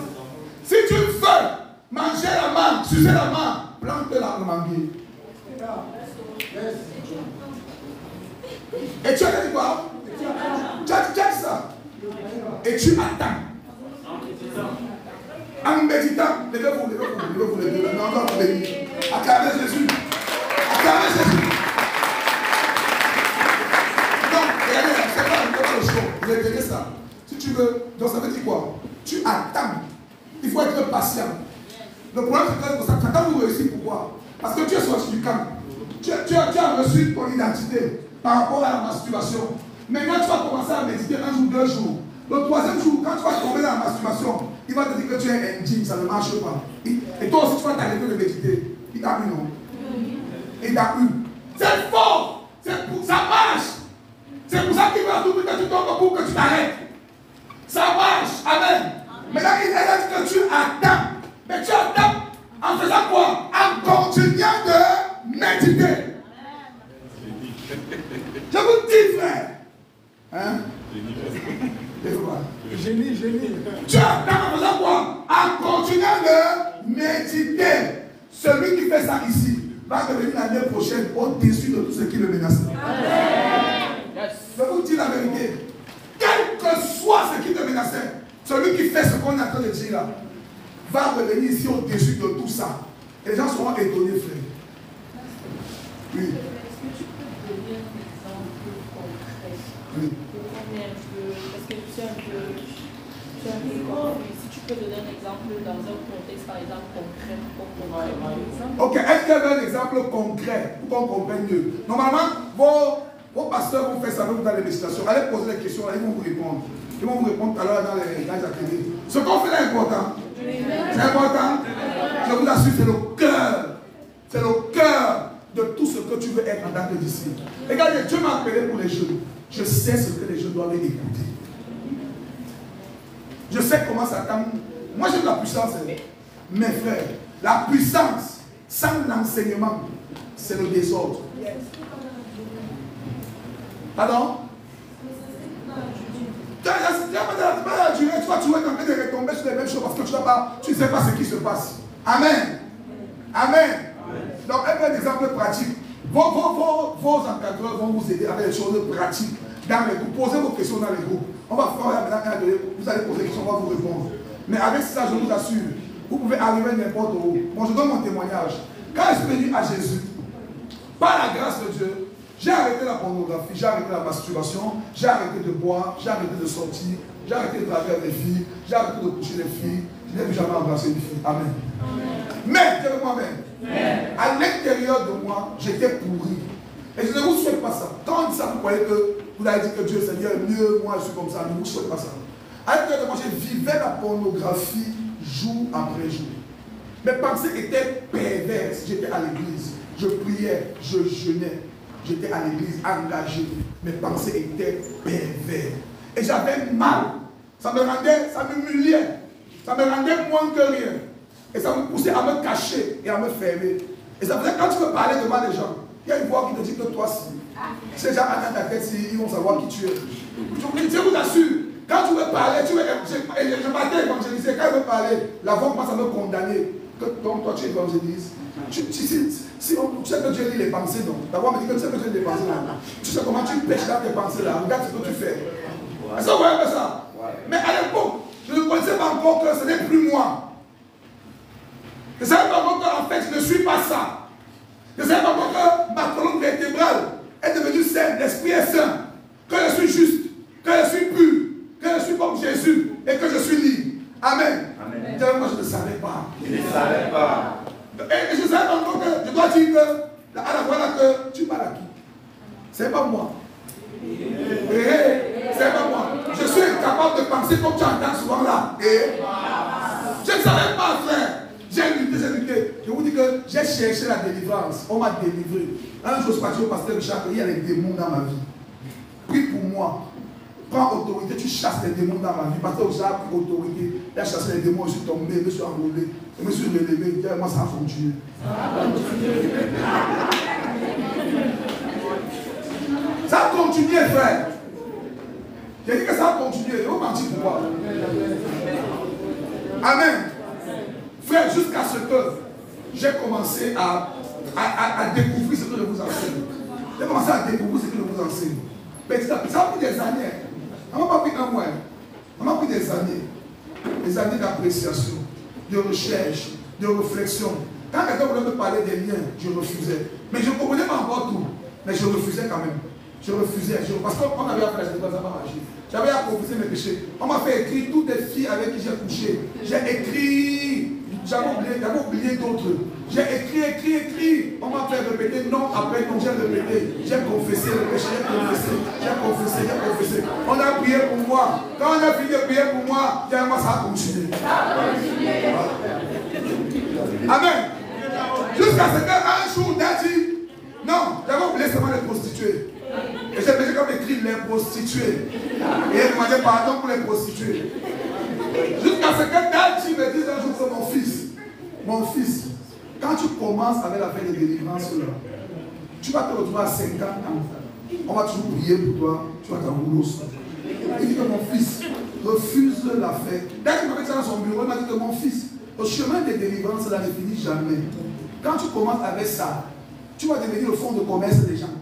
Si tu veux manger la mangue, sucer la mangue, plante la mangue. Et tu as dit quoi? Tu as dit ça. Et tu attends. En méditant, levez-vous, non, non, acclamez Jésus. Acclamez Jésus. Non, regardez, c'est pas le show. Vous avez ça. Si tu veux, donc ça veut dire quoi? Tu attends. Il faut être patient. Le problème, c'est que ça quand vous réussissez, pourquoi? Parce que tu es sorti du camp. Tu as reçu ton identité par rapport à la masturbation. Maintenant, tu vas commencer à méditer un jour, 2 jours. Le 3e jour, quand tu vas tomber dans la masturbation, il va te dire que tu es indigne, ça ne marche pas. Et toi aussi, tu vas t'arrêter de méditer. Il t'a eu, non? Il t'a eu. C'est fort. Ça marche. C'est pour ça qu'il va tout que tu tombes pour que tu t'arrêtes. Ça marche. Amen. Maintenant, il a dit que tu attends. Mais tu attends en faisant quoi? En continuant de méditer. Je vous dis, frère. Hein? Génie. Tu attends en faisant quoi? En continuant de méditer. Celui qui fait ça ici va devenir l'année prochaine au-dessus de tout ce qui le menace. Je vous dis la vérité. Quel que soit ce qui te menaçait, celui qui fait ce qu'on est en train de dire là, va revenir ici au-dessus de tout ça. Et les gens seront étonnés, frère. Oui. Est-ce que tu peux donner un exemple concret? Oui. Parce que tu es un peu si tu peux donner un exemple dans un contexte, par exemple, concret, pour comprendre. Ok, est-ce qu'il y a un exemple concret pour qu'on comprenne mieux? Normalement, vos pasteurs vont faire ça avec vous dans les méditations. Allez poser des questions, là, ils vont vous répondre. Ils vont vous répondre tout à l'heure dans les ateliers. Ce qu'on fait là est important. C'est important. Je vous assure, c'est le cœur. C'est le cœur de tout ce que tu veux être en tant que disciple. Regardez, Dieu m'a appelé pour les jeunes. Je sais ce que les jeunes doivent écouter. Je sais comment ça t'a. Moi j'ai de la puissance, mes frères. La puissance sans l'enseignement, c'est le désordre. Pardon? Tu vas toujours être en train de retomber sur les mêmes choses parce que tu ne sais pas ce qui se passe. Amen. Amen. Donc, un exemple pratique. Vos encadreurs vont vous aider avec des choses pratiques dans les groupes. Posez vos questions dans les groupes. On va faire maintenant, vous allez poser des questions, on va vous répondre. Mais avec ça, je vous assure, vous pouvez arriver n'importe où. Moi, je donne mon témoignage. Quand je suis venu à Jésus, par la grâce de Dieu, j'ai arrêté la pornographie, j'ai arrêté la masturbation, j'ai arrêté de boire, j'ai arrêté de sortir, j'ai arrêté de travailler avec les filles, j'ai arrêté de coucher les filles. Je n'ai plus jamais embrassé une fille. Amen. Mais, dis moi-même, à l'intérieur de moi, j'étais pourri. Et je ne vous souhaite pas ça. Quand on dit ça, vous croyez que vous avez dit que Dieu Seigneur est mieux, moi je suis comme ça. Je ne vous souhaite pas ça. À l'intérieur de moi, je vivais la pornographie jour après jour. Mes pensées étaient perverses. J'étais à l'église, je priais, je jeûnais. J'étais à l'église engagé. Mes pensées étaient perverses. Et j'avais mal. Ça m'humiliait. Ça me rendait moins que rien. Et ça me poussait à me cacher et à me fermer. Et ça faisait quand tu veux parler devant les gens, il y a une voix qui te dit que toi, si ces gens attendent ta tête, ils vont savoir qui tu es. Je vous assure, quand tu veux parler, je partais évangéliser, quand je veux parler, la voix commence à me condamner. Donc toi tu évangélises. Tu sais que Dieu lit les pensées, donc. La voix me dit que tu sais que Dieu lit les pensées, là. Tu sais comment tu pêches dans tes pensées, là. Regarde ce que tu fais. Est-ce que vous voyez ça? Mais à l'époque, je ne connaissais pas encore que ce n'est plus moi. Je ne savais pas encore qu'en fait, je ne suis pas ça. Je ne savais pas encore que ma colonne vertébrale est devenue saine, l'esprit est sain, que je suis juste, que je suis pur, que je suis comme Jésus et que je suis libre. Amen. Moi, je ne savais pas. Je ne savais pas. Et je ne savais pas encore que je dois dire que, à la fois là, que tu parles à qui? Ce n'est pas moi. C'est pas moi. Je suis incapable de penser comme tu entends souvent là. Et je ne savais pas, frère. J'ai lutté. Je vous dis que j'ai cherché la délivrance. On m'a délivré. Un jour, je suis parti au pasteur Richard, il y a les démons dans ma vie. Prie pour moi. Prends autorité, tu chasses les démons dans ma vie. Pasteur Richard a pris autorité. Il a chassé les démons, je suis tombé, je me suis enroulé. Je me suis relevé. Moi, ça a continué. Ça a continué, frère. J'ai dit que ça a continué. Vous mentez pourquoi? Amen. Frère, jusqu'à ce que j'ai commencé à découvrir ce que je vous enseigne. J'ai commencé à découvrir ce que je vous enseigne. Petit à petit, ça a pris des années. Ça m'a pas pris un mois. Ça m'a pris des années. Des années d'appréciation, de recherche, de réflexion. Quand quelqu'un voulait me parler des liens, je refusais. Mais je ne comprenais pas encore tout. Mais je refusais quand même. Je refusais. Parce qu'on avait appris à la ça m'a marché. J'avais à confesser mes péchés. On m'a fait écrire toutes les filles avec qui j'ai couché. J'ai écrit. J'avais oublié d'autres. J'ai écrit. On m'a fait répéter non après non. J'ai répété. J'ai confessé le péché. J'ai confessé. On a prié pour moi. Quand on a fini de prier pour moi, moi ça a continué. Amen. Jusqu'à ce qu'un jour, Dieu dit non, j'avais oublié seulement les prostituées. Et j'ai péché comme écrit les prostituées. Et elle demandait pardon pour les prostituées. Jusqu'à ce que Dieu me dise un jour que mon fils, quand tu commences avec la fête de délivrance, tu vas te retrouver à 50 ans. On va toujours prier pour toi, tu vas t'enrouler. Il dit que mon fils refuse la fête. Dès qu'il m'avait dit ça dans son bureau, il m'a dit que mon fils, le chemin de délivrance là ne finit jamais. Quand tu commences avec ça, tu vas devenir le fonds de commerce des gens.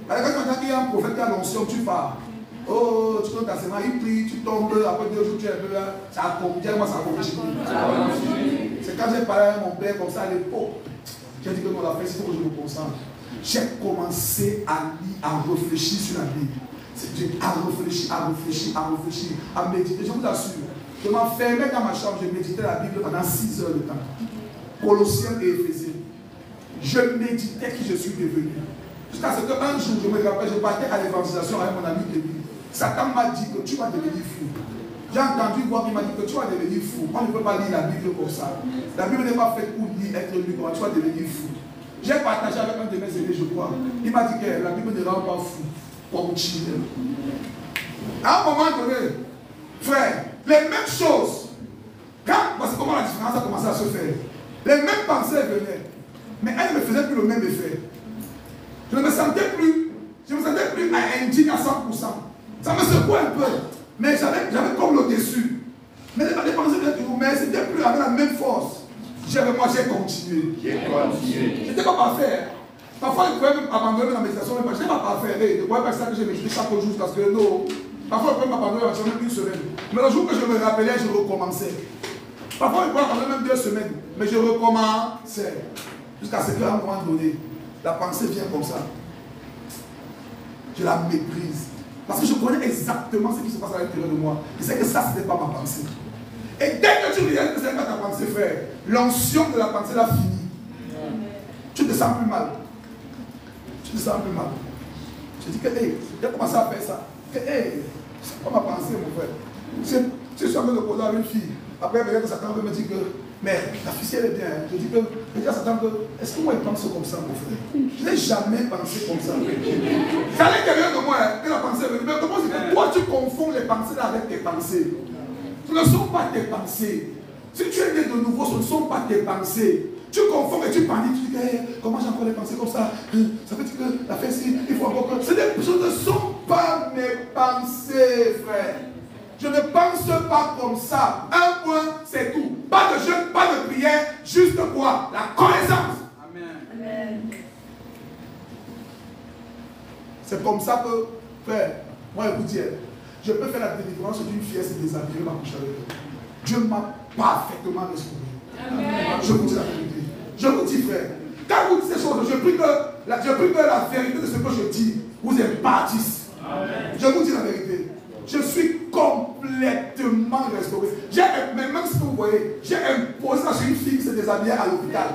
Alors, quand tu entends qu'il y a un prophète qui a l'onction, tu pars. Oh, tu donnes ta semence, il prie, tu tombes, après 2 jours, tu es un peu là. Ça continue, moi ça continue. C'est quand j'ai parlé à mon père comme ça à l'époque. J'ai dit que non, la fête, c'est pour que je me concentre. J'ai commencé à lire, à réfléchir sur la Bible. À réfléchir, à méditer. Je vous assure, je m'enfermais dans ma chambre, je méditais la Bible pendant 6 heures de temps. Colossiens et Éphésiens. Je méditais qui je suis devenu. Jusqu'à ce qu'un jour, je me rappelle, je partais à l'évangélisation avec mon ami Kevin. Satan m'a dit que tu vas devenir fou. J'ai entendu voir qu'il m'a dit que tu vas devenir fou. On ne peut pas lire la Bible comme ça. La Bible n'est pas faite pour lire, être lu, tu vas devenir fou. J'ai partagé avec un de mes aînés, je crois. Il m'a dit que la Bible ne rend pas fou. Continue. À un moment donné, frère, les mêmes choses. Voici comment la différence a commencé à se faire. Les mêmes pensées venaient. Mais elles ne me faisaient plus le même effet. Je ne me sentais plus indigne à 100%. Ça me secouait un peu. Mais j'avais comme le dessus. Mais les pensées venaient toujours, mais c'était plus avec la même force. J'ai continué. Je n'étais pas parfait. Parfois, je pouvais m'abandonner dans la méditation, mais je n'étais pas parfait. Je ne pouvais pas que j'ai médité chaque jour parce que non. Parfois, je pouvais m'abandonner dans la méditation même 1 semaine. Mais le jour que je me rappelais, je recommençais. Parfois, je pouvais m'abandonner même 2 semaines. Mais je recommençais. Jusqu'à ce qu'à un moment donné, la pensée vient comme ça. Je la méprise. Parce que je connais exactement ce qui se passe à l'intérieur de moi. Je sais que ça, ce n'est pas ma pensée. Et dès que tu réalises que ce n'est pas ta pensée, frère, l'onction de la pensée l'a fini. Tu te sens plus mal. Je dis que, j'ai commencé à faire ça. Que, c'est pas ma pensée, mon frère. Je suis en train de poser avec une fille. Après, que Satan me dit que, mais la fille, elle est bien. Je dis que, je dis à Satan que, est-ce que moi, il pense comme ça, mon frère? Je n'ai jamais pensé comme ça. C'est à l'intérieur de moi que la pensée est venue. Mais comment c'est que toi, tu confonds les pensées là avec tes pensées? Ce ne sont pas tes pensées. Si tu es né de nouveau, ce ne sont pas tes pensées. Tu confonds et tu paniques, tu dis que comment j'ai encore les pensées comme ça? Ça veut dire que la fête, il faut encore que. Ce ne sont pas mes pensées, frère. Je ne pense pas comme ça. Un point, c'est tout. Pas de jeûne, pas de prière, juste quoi? La connaissance. Amen. C'est comme ça que, frère, moi, écoutez, je peux faire la délivrance d'une fille, c'est déshabillée, ma couche avec elle. Dieu m'a parfaitement restauré. Amen. Je vous dis la vérité. Je vous dis, frère, quand vous dites ces choses, je prie que la vérité de ce que je dis vous impartisse. Amen. Je vous dis la vérité. Je suis complètement restauré. Mais même si vous voyez, j'ai imposé ça sur une fille qui s'est déshabillée à l'hôpital.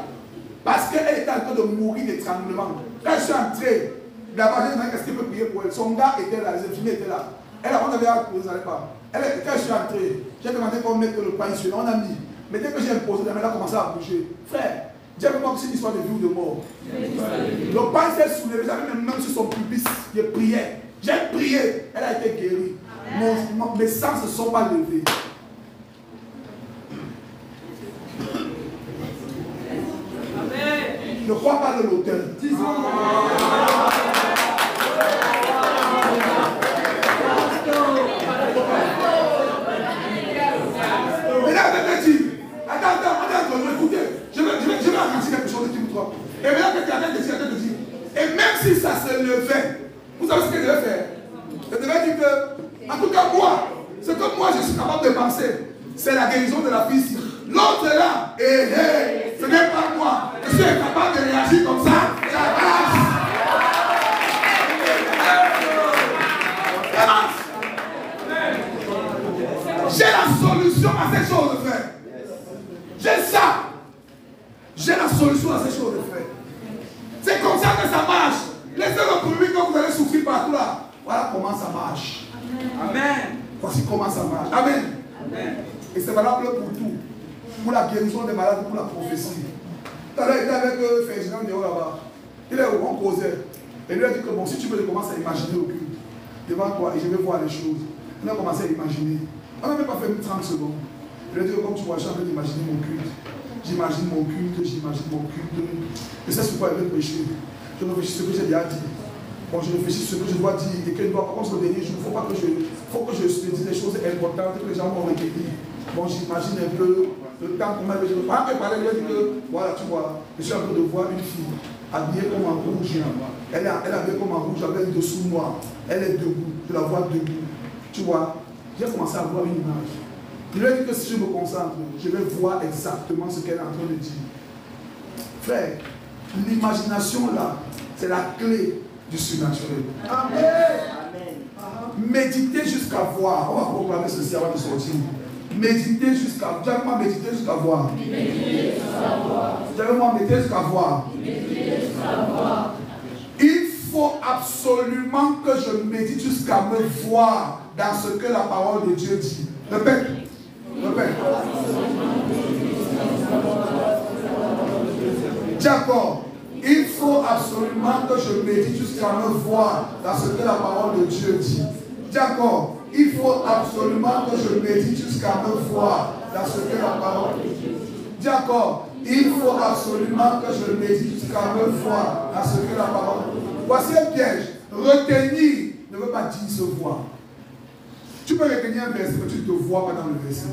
Parce qu'elle était en train de mourir d'étranglement. Quand je suis entré, d'abord j'ai demandé qu'est-ce qu'il peut prier pour elle. Son gars était là, les infirmiers étaient là. Elle, on avait appris, vous n'allez pas. Quand je suis entré, j'ai demandé qu'on mette le pain sur elle. On a mis. Mais dès que j'ai imposé, la main a commencé à bouger. Frère, Dieu me manque, c'est une histoire de vie ou de mort. Le pain s'est soulevé, j'avais même sur son pubis, je priais. J'ai prié, elle a été guérie. Mes sangs ne se sont pas levés. Ne crois pas de l'auteur. Attends, écoutez, je vais raconter quelque chose de vous. Et maintenant, quelqu'un te dit, et même si ça se levait, vous savez ce que je devais faire? Je devais dire que, en tout cas, moi, ce que moi je suis capable de penser, c'est la guérison de la fille. L'autre est là, et ce n'est pas moi. Je suis incapable de réagir comme ça. Ça passe. J'ai la solution à ces choses, frère. J'ai ça. J'ai la solution à ces choses, frère. C'est comme ça que ça marche. Laissez-le pour lui quand vous allez souffrir partout là. Voilà comment ça marche. Amen. Voici comment ça marche. Amen. Amen. Et c'est valable pour tout. Pour la guérison des malades, pour la prophétie. Tout à l'heure, il était avec Ferdinand Néo là-bas. Il est on causait. Et lui a dit que bon, si tu veux, je commence à imaginer au culte devant toi et je vais voir les choses. Il a commencé à imaginer. On n'a même pas fait 30 secondes. Il a dit, comme tu vois, j'ai envie d'imaginer mon culte. J'imagine mon culte, j'imagine mon culte. Et c'est sur quoi il veut prêcher. Je réfléchis ce que j'ai déjà dit. Bon, je réfléchis ce que je dois dire et que doit, comme ce dernier jour, il faut que je dise des choses importantes que les gens vont retenir. Bon, j'imagine un peu le temps qu'on m'avait dit. Pendant qu'il parlait, il a dit que, voilà, tu vois, je suis en train de voir une fille habillée comme en rouge. Elle est habillée comme en rouge avec le dessous noir. Elle est debout, je la vois debout. Tu vois, j'ai commencé à voir une image. Il lui a dit que si je me concentre, je vais voir exactement ce qu'elle est en train de dire. Frère, l'imagination là, c'est la clé du surnaturel. Amen. Méditez jusqu'à voir. On va proclamer ceci avant de sortir. Méditez jusqu'à voir. Dites-moi, méditez jusqu'à voir. Dites-moi, méditez jusqu'à voir. Il faut absolument que je médite jusqu'à me voir dans ce que la parole de Dieu dit. Répète. Répète. D'accord. Il faut absolument que je médite jusqu'à me voir dans ce que la parole de Dieu dit. D'accord. Il faut absolument que je médite jusqu'à me voir dans ce que la parole de Dieu dit. D'accord. Il faut absolument que je médite jusqu'à me voir dans ce que la parole de Dieu dit. Voici un piège. Retenir ne veut pas dire se voir. Tu peux retenir un verset, mais tu ne te vois pas dans le verset.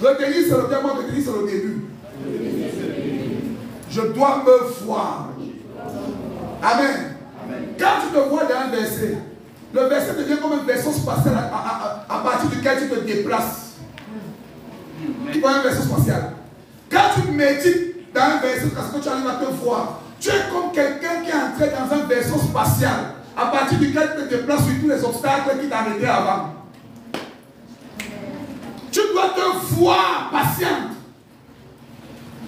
Retenir, c'est le terme, retenir, c'est le début. Je dois me voir. Amen. Quand tu te vois dans un verset, le verset devient comme un vaisseau spatial à partir duquel tu te déplaces. Tu vois un vaisseau spatial. Quand tu médites dans un vaisseau, parce que tu arrives à te voir, tu es comme quelqu'un qui est entré dans un vaisseau spatial à partir duquel tu te déplaces sur tous les obstacles qui t'arrêtaient avant. Tu dois te voir patiente.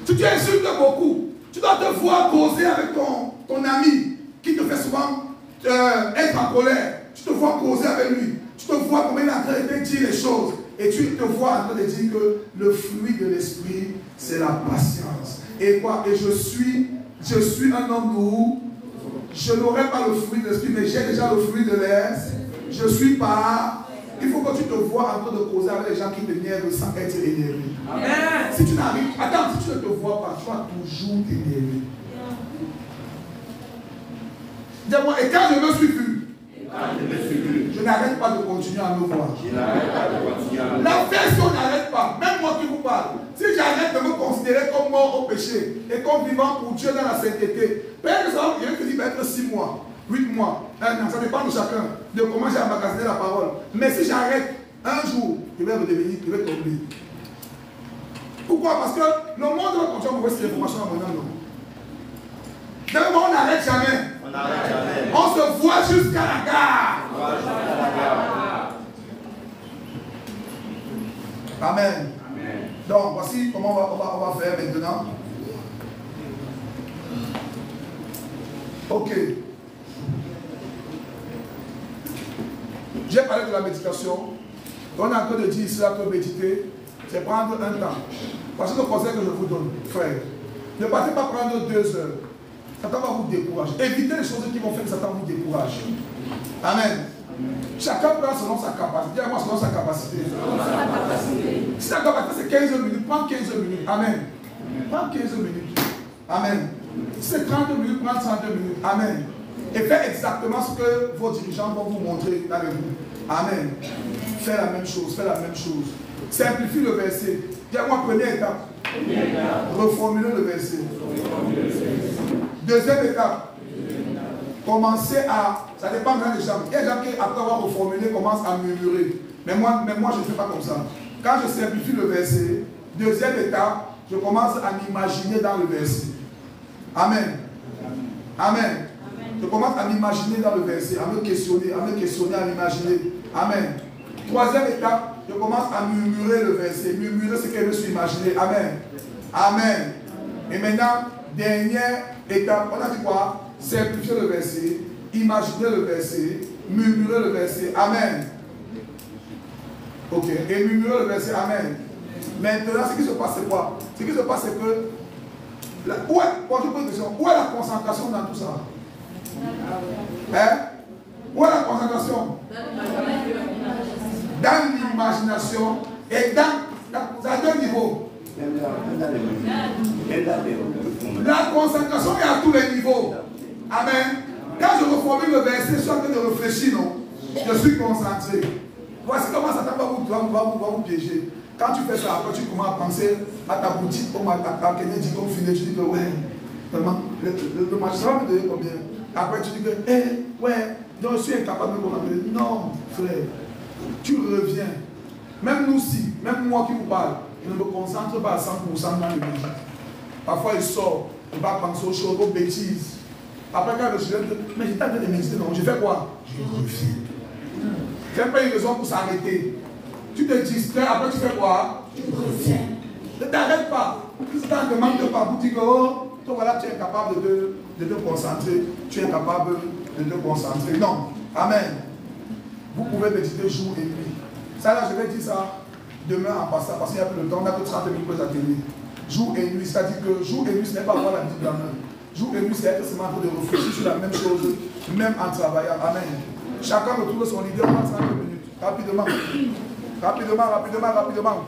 Si tu insultes beaucoup, tu dois te voir causer avec ton ami qui te fait souvent être en colère. Tu te vois causer avec lui. Tu te vois comment il est en train de dire les choses. Et tu te vois en train de dire que le fruit de l'esprit, c'est la patience. Et quoi? Et je suis un homme lourd. Je n'aurai pas le fruit de l'esprit, mais j'ai déjà le fruit de l'air. Je suis pas. Il faut que tu te vois en train de causer avec les gens qui t'énervent sans être énervé. Amen. Si tu n'arrives, attends, si tu ne te vois pas, tu vas toujours t'énerver. Dis-moi, et quand je me suis vu, je n'arrête pas de continuer à me voir. La version n'arrête pas. Même moi qui vous parle, si j'arrête de me considérer comme mort au péché et comme vivant pour Dieu dans la sainteté, peut-être que ça va être 6 mois. 8 mois, 1 an, ça dépend de chacun, de comment j'ai emmagasiné la parole. Mais si j'arrête un jour, je vais redevenir, je vais tomber. Pourquoi? Parce que le monde va continuer à m'envoyer cette information à mon âme. D'abord, on n'arrête jamais. On se voit jusqu'à la gare. Amen. Donc, voici comment on va faire maintenant. Ok. J'ai parlé de la méditation. On est en train de dire ici que méditer, c'est prendre un temps. Voici le conseil que je vous donne, frère. Ne partez pas prendre 2 heures. Satan va vous décourager. Évitez les choses qui vont faire que Satan vous décourage. Amen. Chacun prend selon sa capacité. Dis-moi selon sa capacité. Si ta capacité c'est 15 minutes, prends 15 minutes. Amen. Prends 15 minutes. Amen. Si c'est 30 minutes, prends 30 minutes. Amen. Et faites exactement ce que vos dirigeants vont vous montrer avec vous. Amen. Fais la même chose. Fais la même chose. Simplifie le verset. Dis-moi première étape. Reformuler le verset. Deuxième étape. Commencez à... Ça dépend des gens. Il y a des gens qui, après avoir reformulé, commencent à murmurer. Mais moi je ne fais pas comme ça. Quand je simplifie le verset, deuxième étape, je commence à m'imaginer dans le verset. Amen. Amen. Je commence à m'imaginer dans le verset, à me questionner, à m'imaginer. Amen. Troisième étape, je commence à murmurer le verset. Murmurer ce que je me suis imaginé. Amen. Amen. Et maintenant, dernière étape, on a dit quoi? Simplifier le verset, imaginer le verset, murmurer le verset. Amen. Ok. Et murmurer le verset. Amen. Maintenant, ce qui se passe, c'est quoi? Ce qui se passe, c'est que... Où est la concentration dans tout ça? Hein? Où est la concentration? Dans l'imagination et dans 2 niveaux. La concentration est à tous les niveaux. Amen. Quand je reformule le verset, je suis en train de réfléchir, non? Je suis concentré. Voici comment Satan va vous piéger. Quand tu fais ça, après tu commences à penser à ta boutique, comme à quelqu'un dit qu'on finit, tu dis que ouais, vraiment, le magistrat va me donner combien? Après tu dis que, ouais, donc je suis incapable de me concentrer. Non, frère, tu reviens. Même nous si, même moi qui vous parle, je ne me concentre pas à 100% dans le métier. Parfois il sort, il va penser aux choses, aux bêtises. Après quand je suis mais j'étais en train de méditer, non, je fais quoi? Je reviens. Je n'ai pas une raison pour s'arrêter. Tu te distrais, après tu fais quoi? Tu reviens. Ne t'arrête pas. Si tu ne demandes pas pour dire que oh, toi voilà, tu es incapable de te concentrer. Tu es incapable de te concentrer. Non. Amen. Vous pouvez méditer jour et nuit. Ça là, je vais dire ça demain en passant, parce qu'il n'y a plus de temps, on n'a que 30 minutes pour atteindre. Jour et nuit, c'est-à-dire que jour et nuit, ce n'est pas avoir la Bible en main. Jour et nuit, c'est être seulement en train de réfléchir sur la même chose, même en travaillant. Amen. Chacun retrouve son idée en 30 minutes. Rapidement. Rapidement.